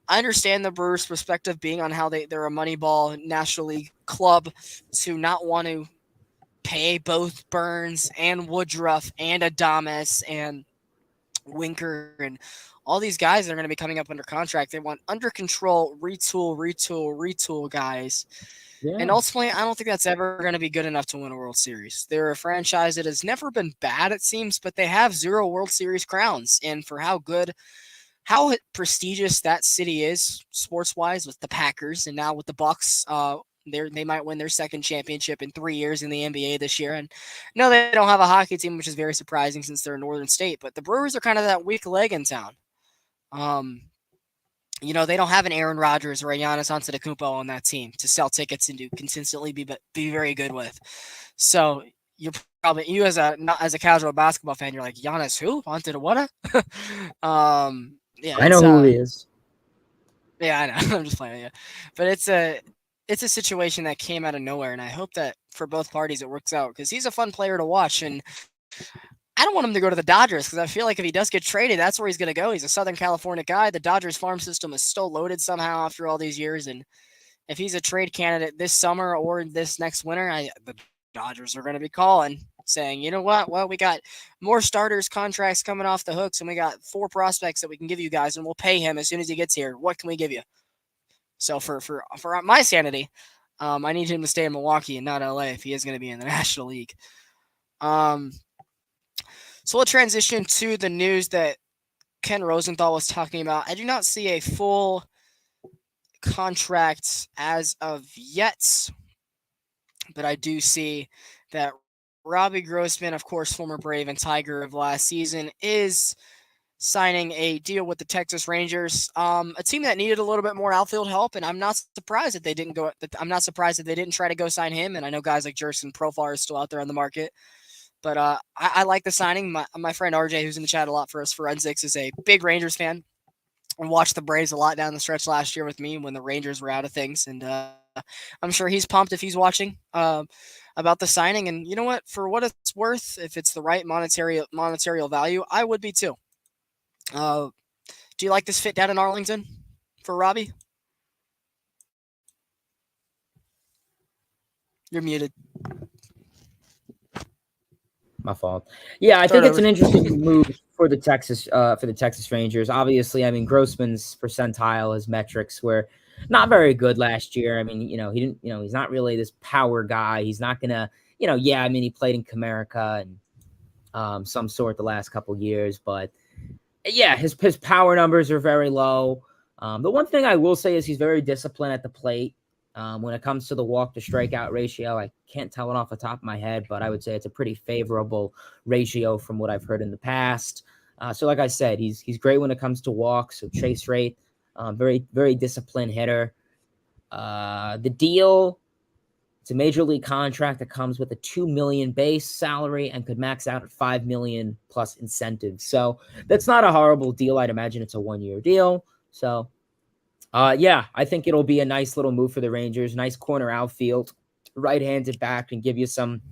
I understand the Brewers' perspective being on how they're a Moneyball National League club to not want to pay both Burns and Woodruff and Adames and Winker and all these guys that are going to be coming up under contract. They want under control, retool guys. And Yeah. ultimately, I don't think that's ever going to be good enough to win a World Series. They're a franchise that has never been bad, it seems, but they have 0 World Series crowns. And for how prestigious that city is sports wise with the Packers and now with the Bucks. They might win their second championship in 3 years in the NBA this year. And no, they don't have a hockey team, which is very surprising since they're a northern state. But the Brewers are kind of that weak leg in town. They don't have an Aaron Rodgers or a Giannis Antetokounmpo on that team to sell tickets and to consistently be very good with. So you're probably not as a casual basketball fan, you're like Giannis who Antetokounmpo? Yeah, I know who he is. Yeah, I know. I'm just playing. Yeah, but it's a situation that came out of nowhere, and I hope that for both parties it works out because he's a fun player to watch, and I don't want him to go to the Dodgers because I feel like if he does get traded, that's where he's going to go. He's a Southern California guy. The Dodgers farm system is still loaded somehow after all these years, and if he's a trade candidate this summer or this next winter, the Dodgers are going to be calling, saying, you know what? Well, we got more starters contracts coming off the hooks, and we got 4 prospects that we can give you guys, and we'll pay him as soon as he gets here. What can we give you? So for my sanity, I need him to stay in Milwaukee and not LA if he is going to be in the National League. So we'll transition to the news that Ken Rosenthal was talking about. I do not see a full contract as of yet, but I do see that Robbie Grossman, of course, former Brave and Tiger of last season, is signing a deal with the Texas Rangers, a team that needed a little bit more outfield help, and I'm not surprised that they didn't go. I'm not surprised that they didn't try to go sign him. And I know guys like Jerson Profar are still out there on the market, but I like the signing. My friend RJ, who's in the chat a lot for us forensics, is a big Rangers fan and watched the Braves a lot down the stretch last year with me when the Rangers were out of things, and I'm sure he's pumped if he's watching about the signing. And you know what? For what it's worth, if it's the right monetary value, I would be too. Do you like this fit down in Arlington for Robbie? You're muted. My fault. Yeah, I Start think it's over. an interesting move for the Texas Rangers. Obviously, I mean Grossman's percentile, his metrics were not very good last year. I mean, he didn't, he's not really this power guy. He's not gonna, yeah, I mean he played in Comerica and some sort the last couple years, but yeah, his power numbers are very low. The one thing I will say is he's very disciplined at the plate. When it comes to the walk to strikeout ratio, I can't tell it off the top of my head, but I would say it's a pretty favorable ratio from what I've heard in the past. So like I said, he's great when it comes to walks, so chase rate, very, very disciplined hitter. The deal, it's a major league contract that comes with a $2 million base salary and could max out at $5 million plus incentives. So that's not a horrible deal. I'd imagine it's a 1-year deal. So yeah, I think it'll be a nice little move for the Rangers. Nice corner outfield, right-handed back, and give you some,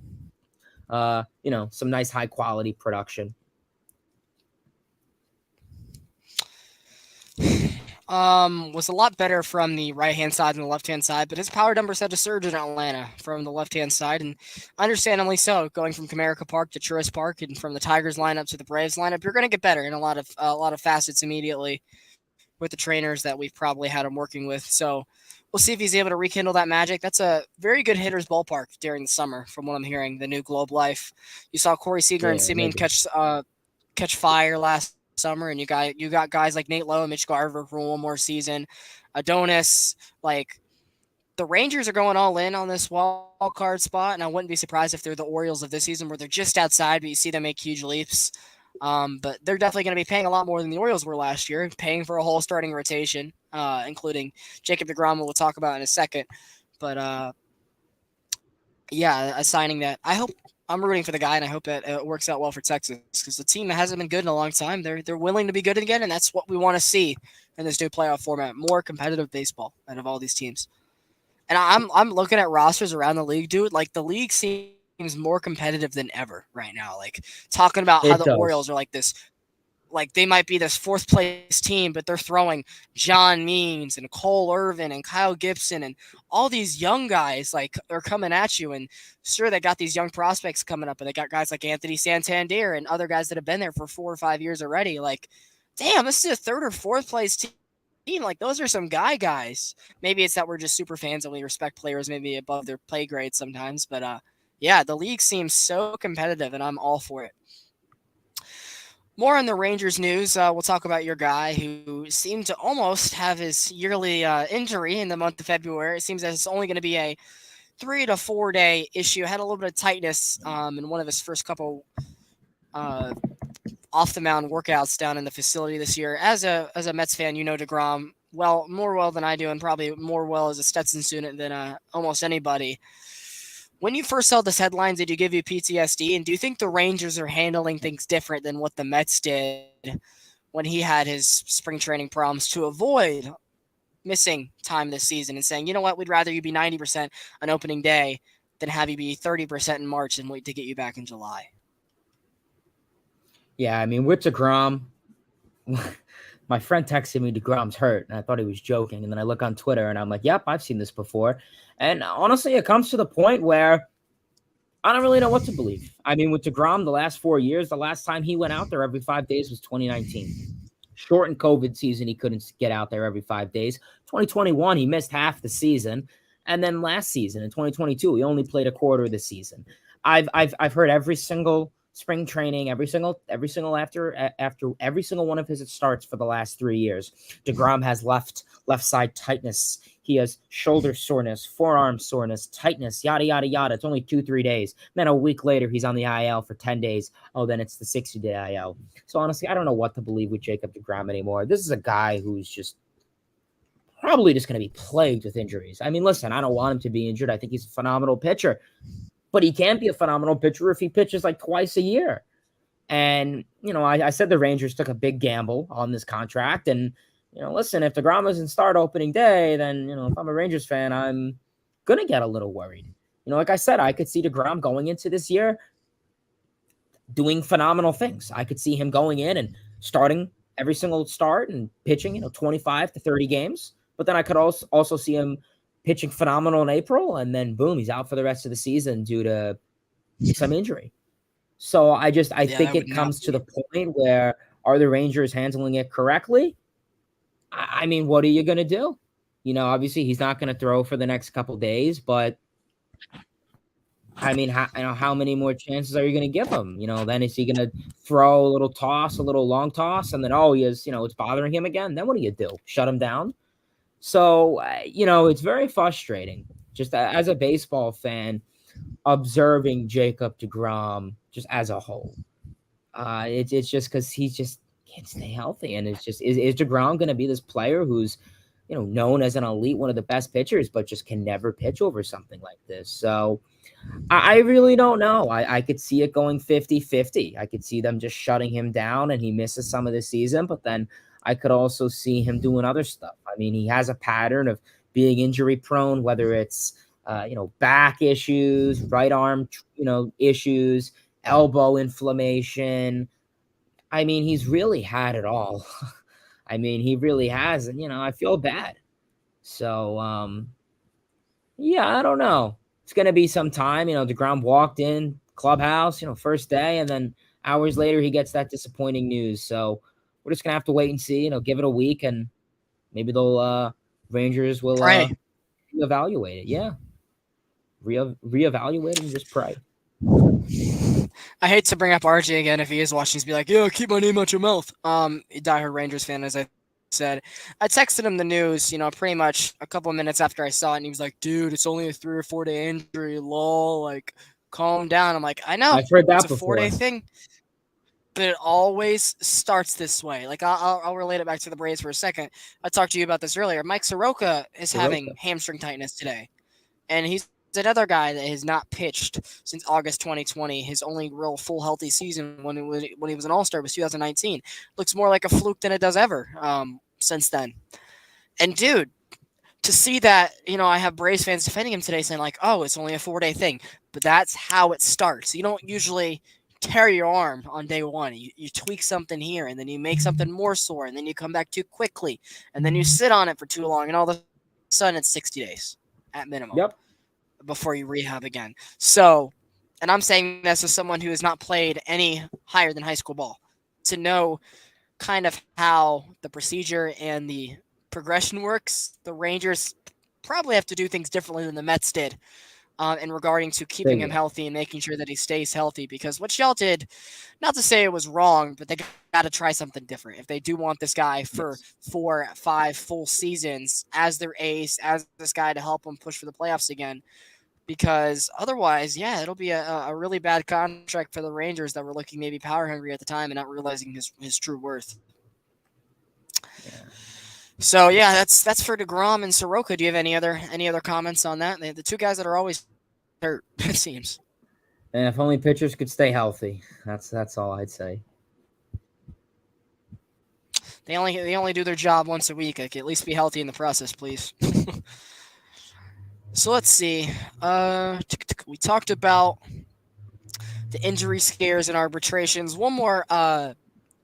some nice high quality production. Was a lot better from the right-hand side than the left-hand side, but his power numbers had to surge in Atlanta from the left-hand side, and understandably so. Going from Comerica Park to Truist Park, and from the Tigers lineup to the Braves lineup, you're going to get better in a lot of facets immediately with the trainers that we've probably had him working with. So we'll see if he's able to rekindle that magic. That's a very good hitter's ballpark during the summer, from what I'm hearing. The new Globe Life. You saw Corey Seager and Yeah, Simeon maybe. catch fire last summer, and you got guys like Nate Lowe and Mitch Garver for one more season. Adonis, like the Rangers are going all in on this wild card spot, and I wouldn't be surprised if they're the Orioles of this season, where they're just outside, but you see them make huge leaps. But they're definitely going to be paying a lot more than the Orioles were last year, paying for a whole starting rotation, including Jacob deGrom, we'll talk about in a second. But yeah, assigning that. I'm rooting for the guy, and I hope that it works out well for Texas, because the team that hasn't been good in a long time, they're willing to be good again, and that's what we want to see in this new playoff format: more competitive baseball out of all these teams. And I'm looking at rosters around the league, dude. Like the league seems more competitive than ever right now. Like talking about how It the Orioles does. are like they might be this fourth place team, but they're throwing John Means and Cole Irvin and Kyle Gibson and all these young guys like are coming at you. And sure, they got these young prospects coming up, and they got guys like Anthony Santander and other guys that have been there for 4 or 5 years already. Like, damn, this is a third or fourth place team. Like those are some guys. Maybe it's that we're just super fans and we respect players maybe above their play grade sometimes. But yeah, the league seems so competitive, and I'm all for it. More on the Rangers news. We'll talk about your guy who seemed to almost have his yearly injury in the month of February. It seems that it's only going to be a 3 to 4 day issue. Had a little bit of tightness in one of his first couple uh, off the mound workouts down in the facility this year. As a Mets fan, you know DeGrom more well than I do, and probably more well as a Stetson student than almost anybody. When you first saw this headline, did you give you PTSD? And do you think the Rangers are handling things different than what the Mets did when he had his spring training problems to avoid missing time this season and saying, you know what, we'd rather you be 90% on opening day than have you be 30% in March and wait to get you back in July? Yeah, I mean, with DeGrom, my friend texted me DeGrom's hurt, and I thought he was joking. And then I look on Twitter, and I'm like, yep, I've seen this before. And honestly, it comes to the point where I don't really know what to believe. I mean, with DeGrom, the last 4 years, the last time he went out there every 5 days was 2019. Shortened COVID season, he couldn't get out there every 5 days. 2021, he missed half the season. And then last season, in 2022, he only played a quarter of the season. I've heard every single spring training, every single after every single one of his starts for the last 3 years. DeGrom has left side tightness. He has shoulder soreness, forearm soreness, tightness, yada yada yada. It's only 2-3 days. Then a week later, he's on the IL for 10 days. Oh, then it's the 60-day IL. So honestly, I don't know what to believe with Jacob deGrom anymore. This is a guy who's just probably just going to be plagued with injuries. I mean, listen, I don't want him to be injured. I think he's a phenomenal pitcher, but he can't be a phenomenal pitcher if he pitches like twice a year. And, I said the Rangers took a big gamble on this contract. And, listen, if DeGrom doesn't start opening day, then, if I'm a Rangers fan, I'm going to get a little worried. Like I said, I could see DeGrom going into this year doing phenomenal things. I could see him going in and starting every single start and pitching, 25 to 30 games. But then I could also see him pitching phenomenal in April, and then boom, he's out for the rest of the season due to some injury. So I Yeah, think that would it not comes to be. the point where, are the Rangers handling it correctly? I mean, what are you going to do? Obviously he's not going to throw for the next couple days, but I mean, how many more chances are you going to give him? Then is he going to throw a little toss, a little long toss, and then, he is, it's bothering him again? Then what do you do? Shut him down? So, it's very frustrating just as a baseball fan observing Jacob deGrom just as a whole. It's just because he just can't stay healthy. And it's just, is deGrom going to be this player who's, known as an elite, one of the best pitchers, but just can never pitch over something like this? So I really don't know. I could see it going 50-50. I could see them just shutting him down and he misses some of the season, but then I could also see him doing other stuff. I mean, he has a pattern of being injury prone, whether it's, back issues, right arm, issues, elbow inflammation. I mean, he's really had it all. I mean, he really has, and I feel bad. So, yeah, I don't know. It's gonna be some time. DeGrom walked in clubhouse, first day, and then hours later he gets that disappointing news. So we're just gonna have to wait and see. Give it a week, and maybe they'll Rangers will Pray. reevaluate it. Yeah, reevaluate and just pray. I hate to bring up RJ again if he is watching. He's be like, "Yo, keep my name out your mouth." Diehard Rangers fan, as I said. I texted him the news, pretty much a couple of minutes after I saw it, and he was like, "Dude, it's only a 3 or 4 day injury. Lol, like, calm down." I'm like, "I know, I've heard it's that a 4 day before. thing, but it always starts this way." Like, I'll relate it back to the Braves for a second. I talked to you about this earlier. Mike Soroka is having Soroka. hamstring tightness today, and he's another guy that has not pitched since August 2020. His only real full healthy season when he was an All-Star was 2019. Looks more like a fluke than it does ever since then. And dude, to see that, I have Braves fans defending him today saying like, "Oh, it's only a 4 day thing," but that's how it starts. You don't usually tear your arm on day one. You tweak something here, and then you make something more sore, and then you come back too quickly, and then you sit on it for too long, and all of a sudden it's 60 days at minimum Yep. before you rehab again. So, and I'm saying this as someone who has not played any higher than high school ball to know kind of how the procedure and the progression works. The Rangers probably have to do things differently than the Mets did in regarding to keeping him Same. healthy and making sure that he stays healthy. Because what y'all did, not to say it was wrong, but they got to try something different. If they do want this guy for Yes. 4, 5 full seasons as their ace, as this guy to help them push for the playoffs again, because otherwise, yeah, it'll be a really bad contract for the Rangers that were looking maybe power hungry at the time and not realizing his true worth. Yeah. So yeah, that's for DeGrom and Soroka. Do you have any other comments on that? The two guys that are always hurt, it seems. And if only pitchers could stay healthy. That's all I'd say. They only do their job once a week. Like, at least be healthy in the process, please. So let's see. We talked about the injury scares and arbitrations. One more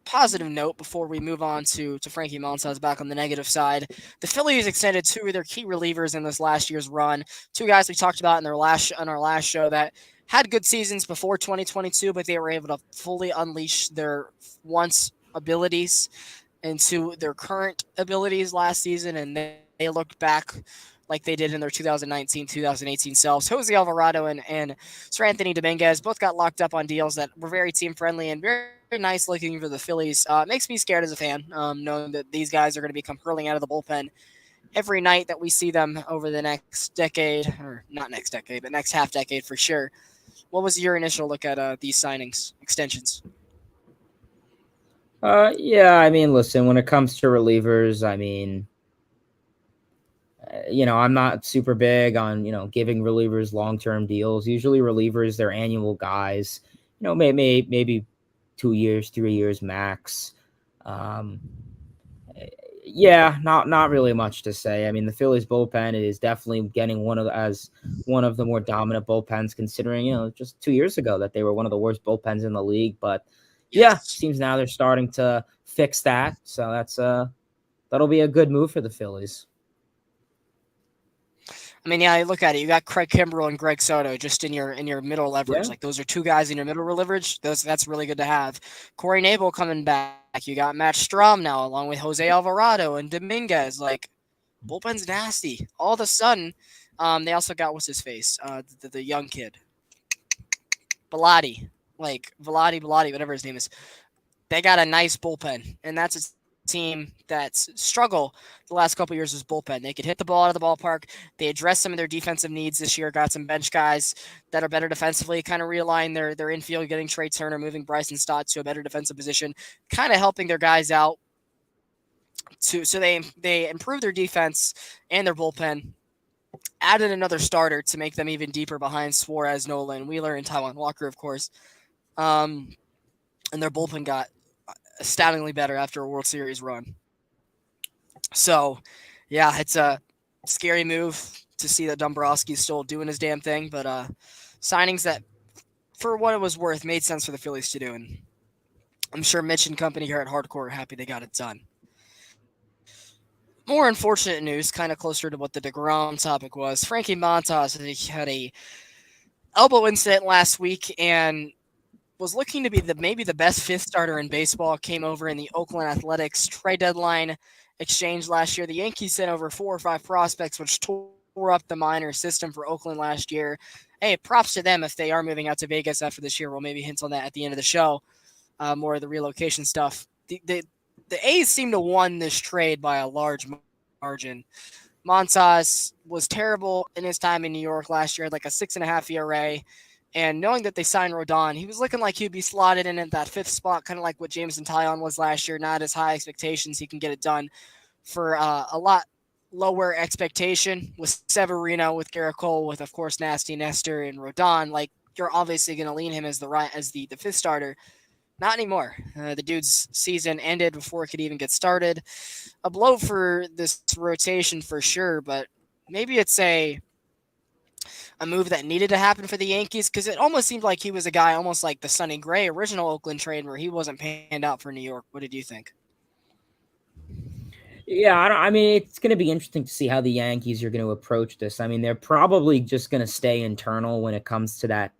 positive note before we move on to Frankie Montas back on the negative side. The Phillies extended two of their key relievers in this last year's run. Two guys we talked about in our last show that had good seasons before 2022, but they were able to fully unleash their once abilities into their current abilities last season, and they looked back like they did in their 2019-2018 selves. Jose Alvarado and Sir Anthony Dominguez both got locked up on deals that were very team-friendly and very nice looking for the Phillies. It makes me scared as a fan, knowing that these guys are going to become hurling out of the bullpen every night that we see them over the next decade, or not next decade, but next half decade for sure. What was your initial look at these signings, extensions? Yeah, I mean, listen, when it comes to relievers, I mean, I'm not super big on, giving relievers long-term deals. Usually relievers, they're annual guys, maybe 2 years, 3 years max. Um, yeah, not really much to say. I mean, the Phillies bullpen is definitely getting one of the more dominant bullpens, considering, just 2 years ago that they were one of the worst bullpens in the league. But yeah, Yes. seems now they're starting to fix that. So that'll be a good move for the Phillies. I mean, yeah, look at it. You got Craig Kimbrell and Greg Soto just in your middle leverage. Yeah. Like, those are two guys in your middle leverage. That's really good to have. Corey Knebel coming back. You got Matt Strom now, along with Jose Alvarado and Dominguez. Like, bullpen's nasty. All of a sudden, they also got what's his face, the young kid, Bellotti, like Bellotti, whatever his name is. They got a nice bullpen, and that's a team that's struggled the last couple of years was bullpen. They could hit the ball out of the ballpark. They addressed some of their defensive needs this year, got some bench guys that are better defensively, kind of realign their infield, getting Trey Turner, moving Bryson Stott to a better defensive position, kind of helping their guys out. So they improved their defense and their bullpen, added another starter to make them even deeper behind Suarez, Nolan, Wheeler, and Taiwan Walker, of course. And their bullpen got astoundingly better after a World Series run. So, yeah, it's a scary move to see that Dombrowski's still doing his damn thing, but signings that, for what it was worth, made sense for the Phillies to do, and I'm sure Mitch and company here at Hardcore are happy they got it done. More unfortunate news, kind of closer to what the DeGrom topic was. Frankie Montas had a elbow incident last week and was looking to be maybe the best fifth starter in baseball. Came over in the Oakland Athletics trade deadline exchange last year. The Yankees sent over 4 or 5 prospects, which tore up the minor system for Oakland last year. Hey, props to them if they are moving out to Vegas after this year. We'll maybe hint on that at the end of the show. More of the relocation stuff. The A's seem to won this trade by a large margin. Montas was terrible in his time in New York last year, like a 6.5 ERA. And knowing that they signed Rodon, he was looking like he'd be slotted in at that fifth spot, kind of like what Jameson Taillon was last year. Not as high expectations. He can get it done for a lot lower expectation with Severino, with Garrett Cole, with, of course, Nasty Nestor and Rodon. Like, you're obviously going to lean him as the fifth starter. Not anymore. The dude's season ended before it could even get started. A blow for this rotation for sure, but maybe it's a move that needed to happen for the Yankees because it almost seemed like he was a guy almost like the Sonny Gray original Oakland trade where he wasn't panned out for New York. What did you think? Yeah, I mean, it's going to be interesting to see how the Yankees are going to approach this. I mean, they're probably just going to stay internal when it comes to that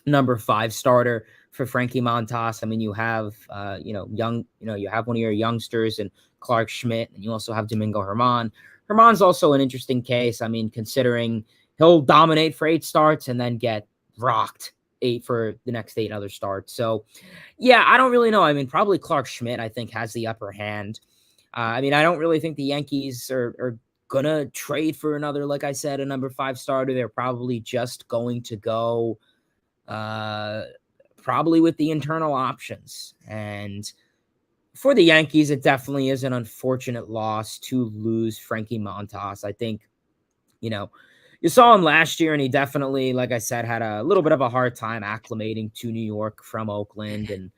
number 5 starter for Frankie Montas. I mean, you have, you have one of your youngsters and Clark Schmidt, and you also have Domingo Germán. Germán's also an interesting case. I mean, considering he'll dominate for 8 starts and then get rocked 8 for the next 8 other starts. So, yeah, I don't really know. I mean, probably Clark Schmidt, I think, has the upper hand. I mean, I don't really think the Yankees are going to trade for another, like I said, a number 5 starter. They're probably just going to go probably with the internal options. And for the Yankees, it definitely is an unfortunate loss to lose Frankie Montas. I think, you saw him last year, and he definitely, like I said, had a little bit of a hard time acclimating to New York from Oakland. And,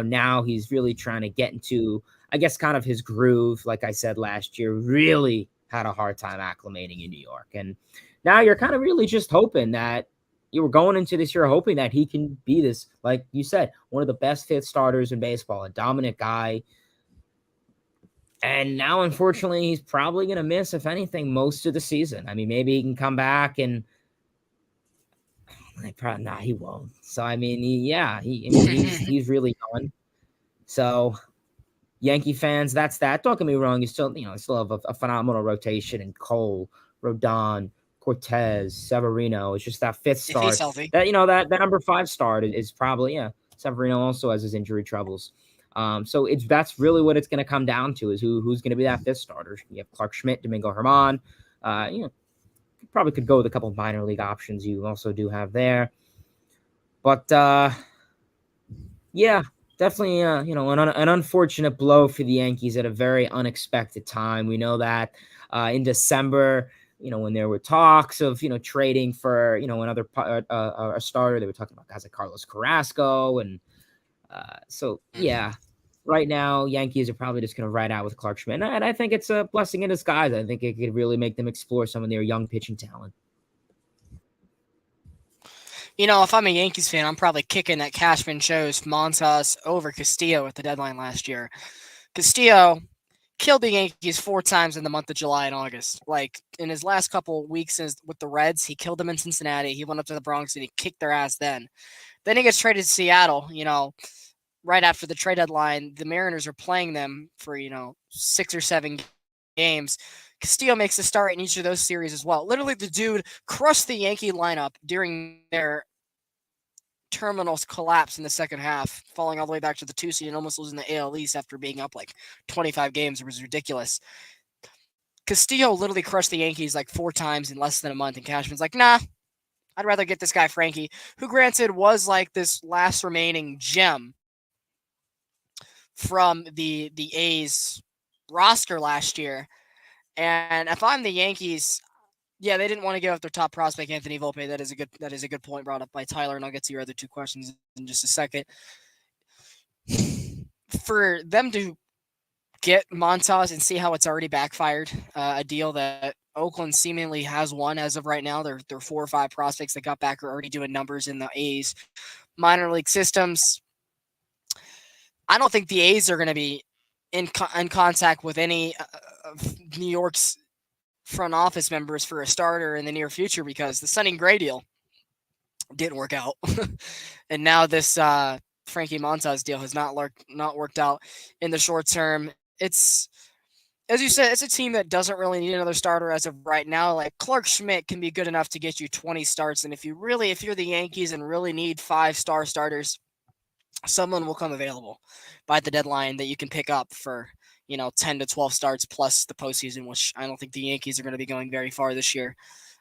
now he's really trying to get into, I guess, kind of his groove. Like I said last year, really had a hard time acclimating in New York. And now you're kind of really just hoping that you were going into this year hoping that he can be this, like you said, one of the best fifth starters in baseball, a dominant guy. And now, unfortunately, he's probably going to miss, if anything, most of the season. I mean, maybe he can come back and he won't. So, I mean, he's really gone. So, Yankee fans, that's that. Don't get me wrong. You still have a phenomenal rotation in Cole, Rodon, Cortez, Severino. It's just that fifth If he's start healthy. that number 5 start is probably, Severino also has his injury troubles. So that's really what it's going to come down to is who's going to be that fifth starter. You have Clark Schmidt, Domingo Germán. Probably could go with a couple of minor league options you also do have there. But yeah, definitely an unfortunate blow for the Yankees at a very unexpected time. We know that in December, when there were talks of trading for another a starter, they were talking about guys like Carlos Carrasco, and so yeah. Right now, Yankees are probably just going to ride out with Clark Schmidt, and I think it's a blessing in disguise. I think it could really make them explore some of their young pitching talent. If I'm a Yankees fan, I'm probably kicking that Cashman chose Montas over Castillo at the deadline last year. Castillo killed the Yankees 4 times in the month of July and August. Like, in his last couple weeks with the Reds, he killed them in Cincinnati. He went up to the Bronx and he kicked their ass then. Then he gets traded to Seattle, right after the trade deadline. The Mariners are playing them for, 6 or 7 games. Castillo makes a start in each of those series as well. Literally, the dude crushed the Yankee lineup during their terminal collapse in the second half, falling all the way back to the 2 seed and almost losing the AL East after being up like 25 games. It was ridiculous. Castillo literally crushed the Yankees like 4 times in less than a month, and Cashman's like, nah, I'd rather get this guy Frankie, who granted was like this last remaining gem from the A's roster last year. And if I'm the Yankees, yeah, they didn't want to give up their top prospect, Anthony Volpe. That is a good point brought up by Tyler, and I'll get to your other 2 questions in just a second. For them to get Montas and see how it's already backfired, a deal that Oakland seemingly has won as of right now. Their 4 or 5 prospects that got back are already doing numbers in the A's minor league systems. I don't think the A's are going to be in contact with any New York's front office members for a starter in the near future because the Sonny Gray deal didn't work out, and now this Frankie Montas deal has not worked out in the short term. It's, as you said, it's a team that doesn't really need another starter as of right now. Like Clark Schmidt can be good enough to get you 20 starts, and if you're the Yankees and really need 5-star starters, someone will come available by the deadline that you can pick up for 10 to 12 starts plus the postseason, which I don't think the Yankees are going to be going very far this year.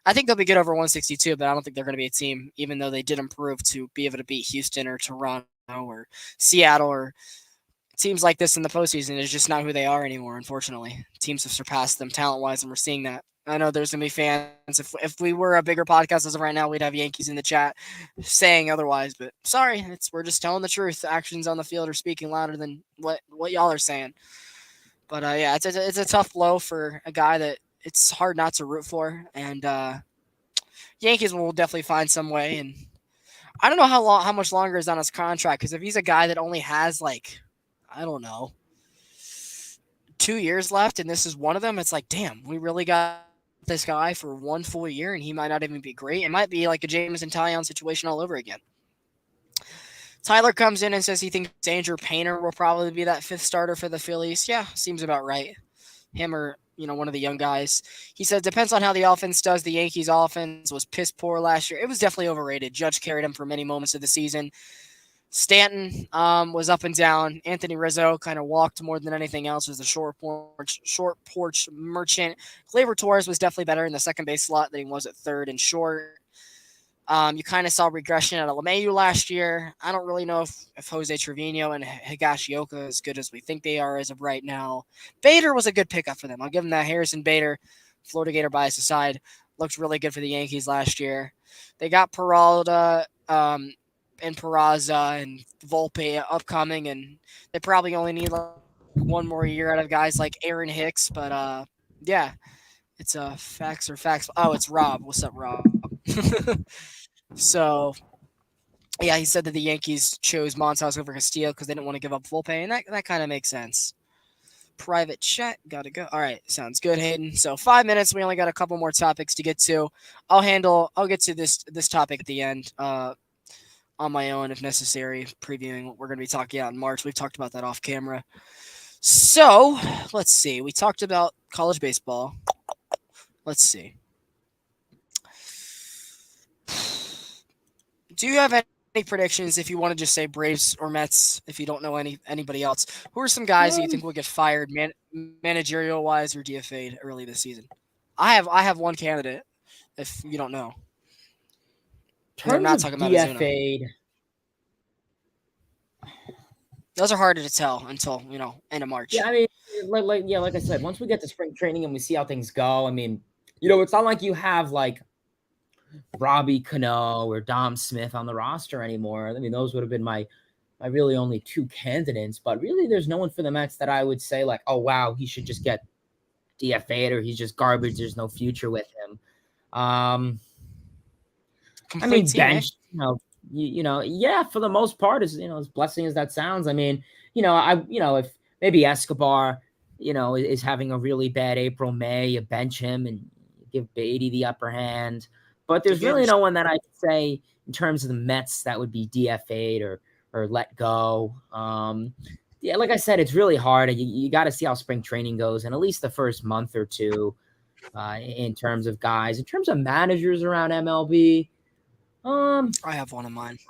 I think they'll be good over 162, but I don't think they're going to be a team, even though they did improve, to be able to beat Houston or Toronto or Seattle or teams like this in the postseason. Is just not who they are anymore, unfortunately. Teams have surpassed them talent-wise, and we're seeing that. I know there's going to be fans. If we were a bigger podcast as of right now, we'd have Yankees in the chat saying otherwise. But sorry, we're just telling the truth. Actions on the field are speaking louder than what y'all are saying. But yeah, it's a tough blow for a guy that it's hard not to root for. And Yankees will definitely find some way. And I don't know how much longer is on his contract, because if he's a guy that only has I don't know, 2 years left, and this is one of them, it's like, damn, we really got this guy for 1 full year, and he might not even be great. It might be like a Jameson Taillon situation all over again. Tyler comes in and says he thinks Andrew Painter will probably be that 5th starter for the Phillies. Yeah, seems about right. Him or, one of the young guys. He said, depends on how the offense does. The Yankees offense was piss poor last year. It was definitely overrated. Judge carried him for many moments of the season. Stanton was up and down. Anthony Rizzo kind of walked more than anything else. Was the short porch merchant. Gleyber Torres was definitely better in the second base slot than he was at third and short. You kind of saw regression out of LeMahieu last year. I don't really know if Jose Trevino and Higashioka are as good as we think they are as of right now. Bader was a good pickup for them. I'll give them that. Harrison Bader, Florida Gator bias aside, looked really good for the Yankees last year. They got Peralta and Peraza and Volpe upcoming, and they probably only need one more year out of guys like Aaron Hicks. But yeah, it's facts or facts. Oh, it's Rob. What's up, Rob? So, yeah, he said that the Yankees chose Montas over Castillo because they didn't want to give up Volpe, and that kind of makes sense. Private chat, gotta go. All right, sounds good, Hayden. So 5 minutes. We only got a couple more topics to get to. I'll get to this topic at the end on my own if necessary, previewing what we're going to be talking about in March. We've talked about that off camera. So let's see. We talked about college baseball. Let's see. Do you have any predictions if you want to just say Braves or Mets if you don't know anybody else? Who are some guys that you think will get fired managerial wise or DFA'd early this season? I have one candidate if you don't know. I'm not talking about DFA'd. Those are harder to tell until, end of March. Yeah, I mean, like I said, once we get to spring training and we see how things go, I mean, it's not like you have Robbie Cano or Dom Smith on the roster anymore. I mean, those would have been my really only 2 candidates, but really there's no one for the Mets that I would say oh, wow, he should just get DFA'd or he's just garbage. There's no future with him. I mean, bench, yeah, for the most part, as as blessing as that sounds. I mean, if maybe Escobar, is having a really bad April, May, you bench him and give Beatty the upper hand. But there's really no one that I could say in terms of the Mets that would be DFA'd or let go. Yeah, like I said, it's really hard. You got to see how spring training goes, and at least the first month or two in terms of guys. In terms of managers around MLB, I have one in mind.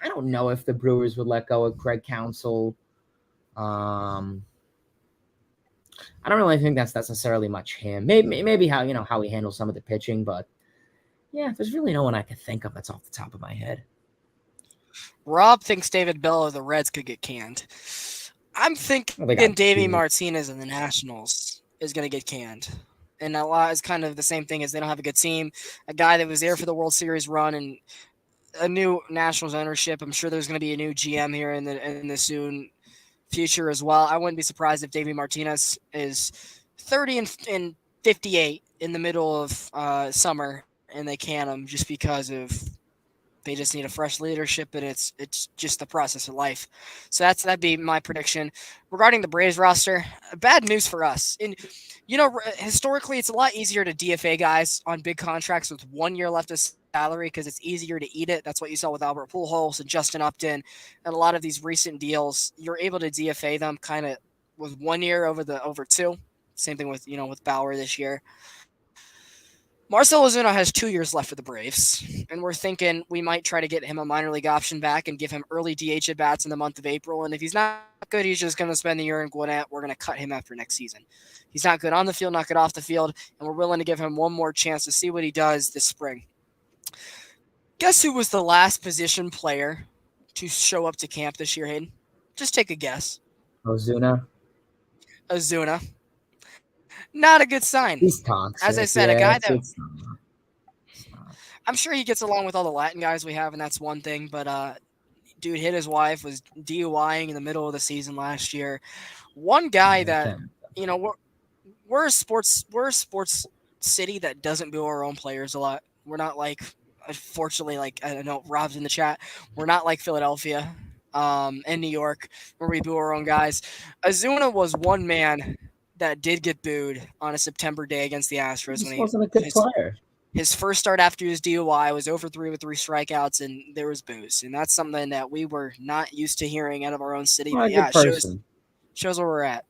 I don't know if the Brewers would let go of Craig Counsell. I don't really think that's necessarily much him. Maybe how he handles some of the pitching, but yeah, there's really no one I could think of that's off the top of my head. Rob thinks David Bell of the Reds could get canned. I'm thinking Davey Martinez of the Nationals is going to get canned. And a lot is kind of the same thing as they don't have a good team. A guy that was there for the World Series run and a new Nationals ownership. I'm sure there's going to be a new GM here in the soon future as well. I wouldn't be surprised if Davey Martinez is 30 and 58 in the middle of summer and they can him just because of They just need a fresh leadership, and it's just the process of life. So that'd be my prediction regarding the Braves roster. Bad news for us. And historically, it's a lot easier to DFA guys on big contracts with 1 year left of salary because it's easier to eat it. That's what you saw with Albert Pujols and Justin Upton, and a lot of these recent deals. You're able to DFA them kind of with 1 year over 2. Same thing with with Bauer this year. Marcell Ozuna has 2 years left for the Braves, and we're thinking we might try to get him a minor league option back and give him early DH at bats in the month of April. And if he's not good, he's just going to spend the year in Gwinnett. We're going to cut him after next season. He's not good on the field, not good off the field, and we're willing to give him one more chance to see what he does this spring. Guess who was the last position player to show up to camp this year, Hayden? Just take a guess. Ozuna. Not a good sign. He's toxic. As I said, a guy that I'm sure he gets along with all the Latin guys we have, and that's one thing. But dude hit his wife, was DUIing in the middle of the season last year. One guy that we're a sports city that doesn't boo our own players a lot. We're not like, unfortunately, like I know Rob's in the chat. We're not like Philadelphia and New York where we boo our own guys. Ozuna was one man that did get booed on a September day against the Astros. He wasn't a good player. His first start after his DUI was over 3 with 3 strikeouts, and there was boos. And that's something that we were not used to hearing out of our own city. But yeah, it shows where we're at.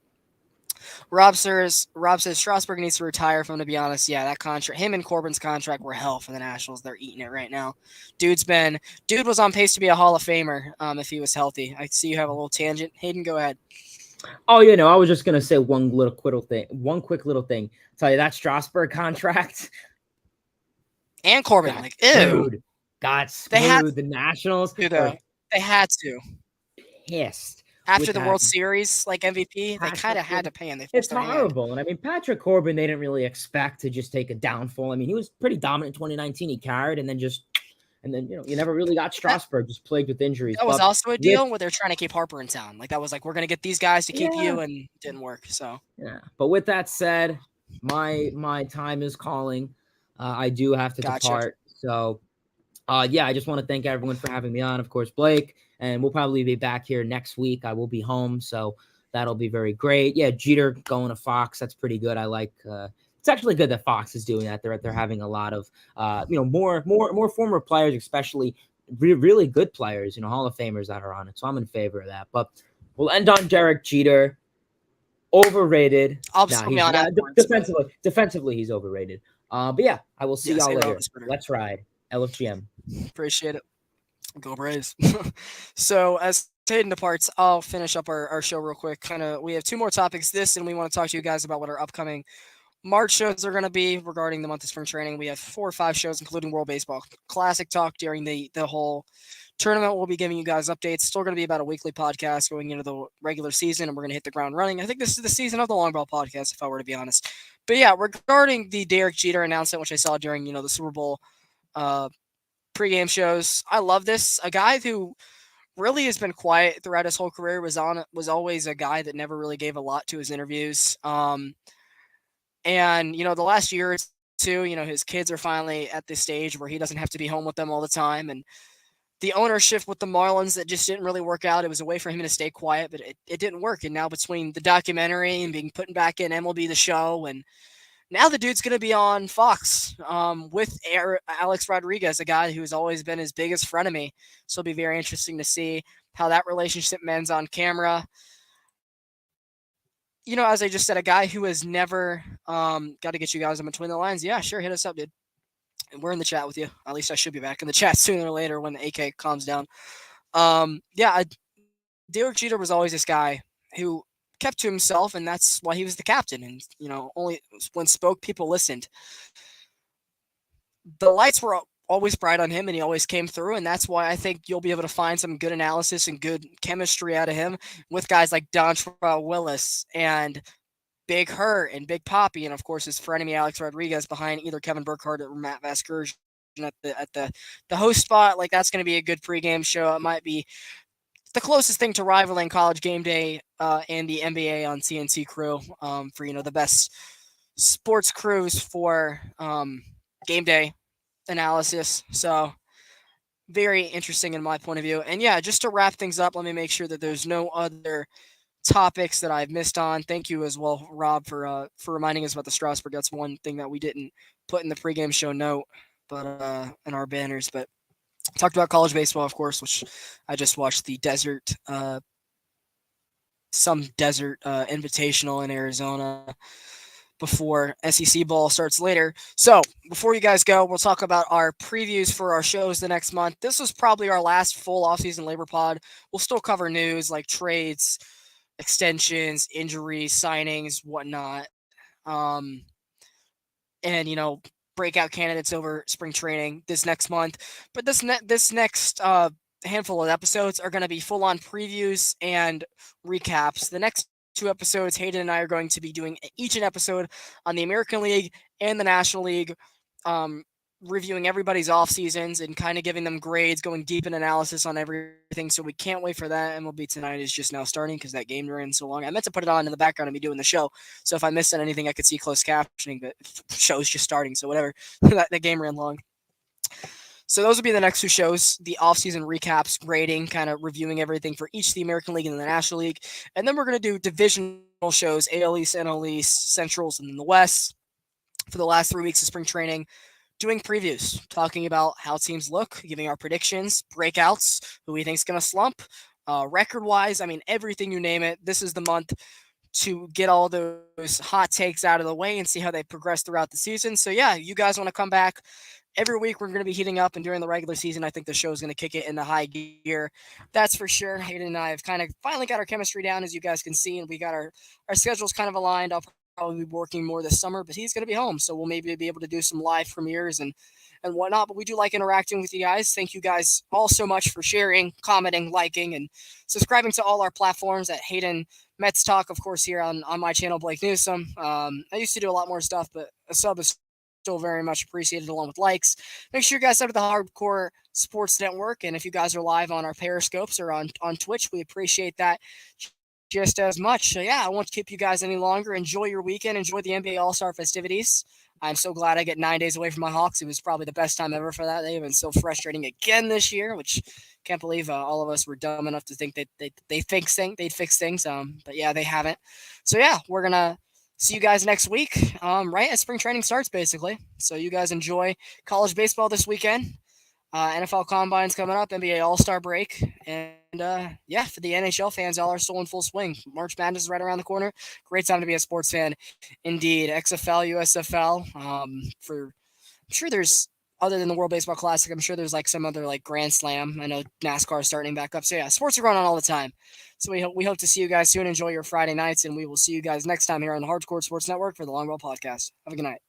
Rob says Strasburg needs to retire. If I'm going to be honest, yeah, that contract, him and Corbin's contract were hell for the Nationals. They're eating it right now. Dude was on pace to be a Hall of Famer if he was healthy. I see you have a little tangent. Hayden, go ahead. Oh, I was just gonna say one quick little thing. Tell you that Strasburg contract and Corbin, got screwed. The Nationals, they had to. Pissed after the World Series, like MVP, they kind of had to pay him. It's horrible, and I mean Patrick Corbin, they didn't really expect to just take a downfall. I mean, he was pretty dominant in 2019. He carried, and then you never really got Strasburg, just plagued with injuries. That was also a deal where they're trying to keep Harper in town. Like that was like, we're going to get these guys to keep you, and it didn't work. So yeah. But with that said, my time is calling. I do have to depart. So I just want to thank everyone for having me on. Of course, Blake, and we'll probably be back here next week. I will be home, so that'll be very great. Yeah, Jeter going to Fox. That's pretty good. I like. It's actually good that Fox is doing that. They're having a lot of, more former players, especially really good players, Hall of Famers that are on it. So I'm in favor of that. But we'll end on Derek Jeter. Overrated. Defensively, he's overrated. But yeah, I will see y'all later. Let's ride. LFGM. Appreciate it. Go Braves. So as Hayden departs, I'll finish up our show real quick. We have 2 more topics. And we want to talk to you guys about what our upcoming March shows are going to be regarding the month of spring training. We have 4 or 5 shows, including World Baseball Classic talk during the whole tournament. We'll be giving you guys updates. Still going to be about a weekly podcast going into the regular season, and we're going to hit the ground running. I think this is the season of the Longball podcast, if I were to be honest. But yeah, regarding the Derek Jeter announcement, which I saw during the Super Bowl pregame shows, I love this. A guy who really has been quiet throughout his whole career, was always a guy that never really gave a lot to his interviews. And, the last year or 2, his kids are finally at this stage where he doesn't have to be home with them all the time. And the ownership with the Marlins, that just didn't really work out. It was a way for him to stay quiet, but it didn't work. And now between the documentary and being put back in MLB The Show, and now the dude's going to be on Fox with Alex Rodriguez, a guy who's always been his biggest frenemy. So it'll be very interesting to see how that relationship ends on camera. As I just said, a guy who has never got to get you guys in between the lines. Yeah, sure. Hit us up, dude. And we're in the chat with you. At least I should be back in the chat sooner or later when the AK calms down. Derek Jeter was always this guy who kept to himself, and that's why he was the captain. And, only when spoke, people listened. The lights were always bright on him, and he always came through, and that's why I think you'll be able to find some good analysis and good chemistry out of him with guys like Dontrelle Willis and Big Hurt and Big Poppy, and of course his frenemy Alex Rodriguez behind either Kevin Burkhardt or Matt Vasgersian at the host spot. Like, that's going to be a good pregame show. It might be the closest thing to rivaling College Game Day and the NBA on CNC Crew for the best sports crews for game day analysis. So very interesting in my point of view. And yeah, just to wrap things up, let me make sure that there's no other topics that I've missed on. Thank you as well, Rob, for reminding us about the Strasburg. That's one thing that we didn't put in the pregame show note, but in our banners. But talked about college baseball, of course, which I just watched the some desert invitational in Arizona before SEC ball starts later. So before you guys go, we'll talk about our previews for our shows the next month. This was probably our last full offseason labor pod. We'll still cover news like trades, extensions, injuries, signings, whatnot. Um, and breakout candidates over spring training this next month. But this next handful of episodes are going to be full on previews and recaps. The next two episodes, Hayden and I are going to be doing each an episode on the American League and the National League, reviewing everybody's off seasons and kind of giving them grades, going deep in analysis on everything. So we can't wait for that. MLB Tonight is just now starting because that game ran so long. I meant to put it on in the background and be doing the show. So if I missed anything, I could see closed captioning, but the show's just starting. So whatever, that game ran long. So those will be the next two shows, the offseason recaps, grading, kind of reviewing everything for each the American League and the National League. And then we're going to do divisional shows, AL East, NL East, Centrals, and then the West for the last 3 weeks of spring training, doing previews, talking about how teams look, giving our predictions, breakouts, who we think is going to slump, record-wise, I mean, everything you name it. This is the month to get all those hot takes out of the way and see how they progress throughout the season. So yeah, you guys want to come back every week. We're going to be heating up, and during the regular season, I think the show is going to kick it into high gear. That's for sure. Hayden and I have kind of finally got our chemistry down, as you guys can see, and we got our schedules kind of aligned. I'll probably be working more this summer, but he's going to be home, so we'll maybe be able to do some live premieres and whatnot. But we do like interacting with you guys. Thank you guys all so much for sharing, commenting, liking, and subscribing to all our platforms at Hayden Mets Talk, of course, here on my channel, Blake Newsome. I used to do a lot more stuff, but a sub is still very much appreciated, along with likes. Make sure you guys sub to the Hardcore Sports Network, and if you guys are live on our Periscopes or on Twitch, we appreciate that just as much. So yeah, I won't keep you guys any longer. Enjoy your weekend. Enjoy the NBA All-Star festivities. I'm so glad I get 9 days away from my Hawks. It was probably the best time ever for that. They've been so frustrating again this year, which can't believe all of us were dumb enough to think that they'd fix things. But yeah, they haven't. So yeah, we're gonna see you guys next week, right as spring training starts, basically. So you guys enjoy college baseball this weekend. NFL Combine's coming up, NBA All-Star break, and yeah, for the NHL fans, all are still in full swing. March Madness is right around the corner. Great time to be a sports fan, indeed. XFL, USFL. I'm sure there's, other than the World Baseball Classic, I'm sure there's like some other like Grand Slam. I know NASCAR is starting back up. So yeah, sports are going on all the time. So we hope to see you guys soon. Enjoy your Friday nights, and we will see you guys next time here on the Hardcore Sports Network for the Longball Podcast. Have a good night.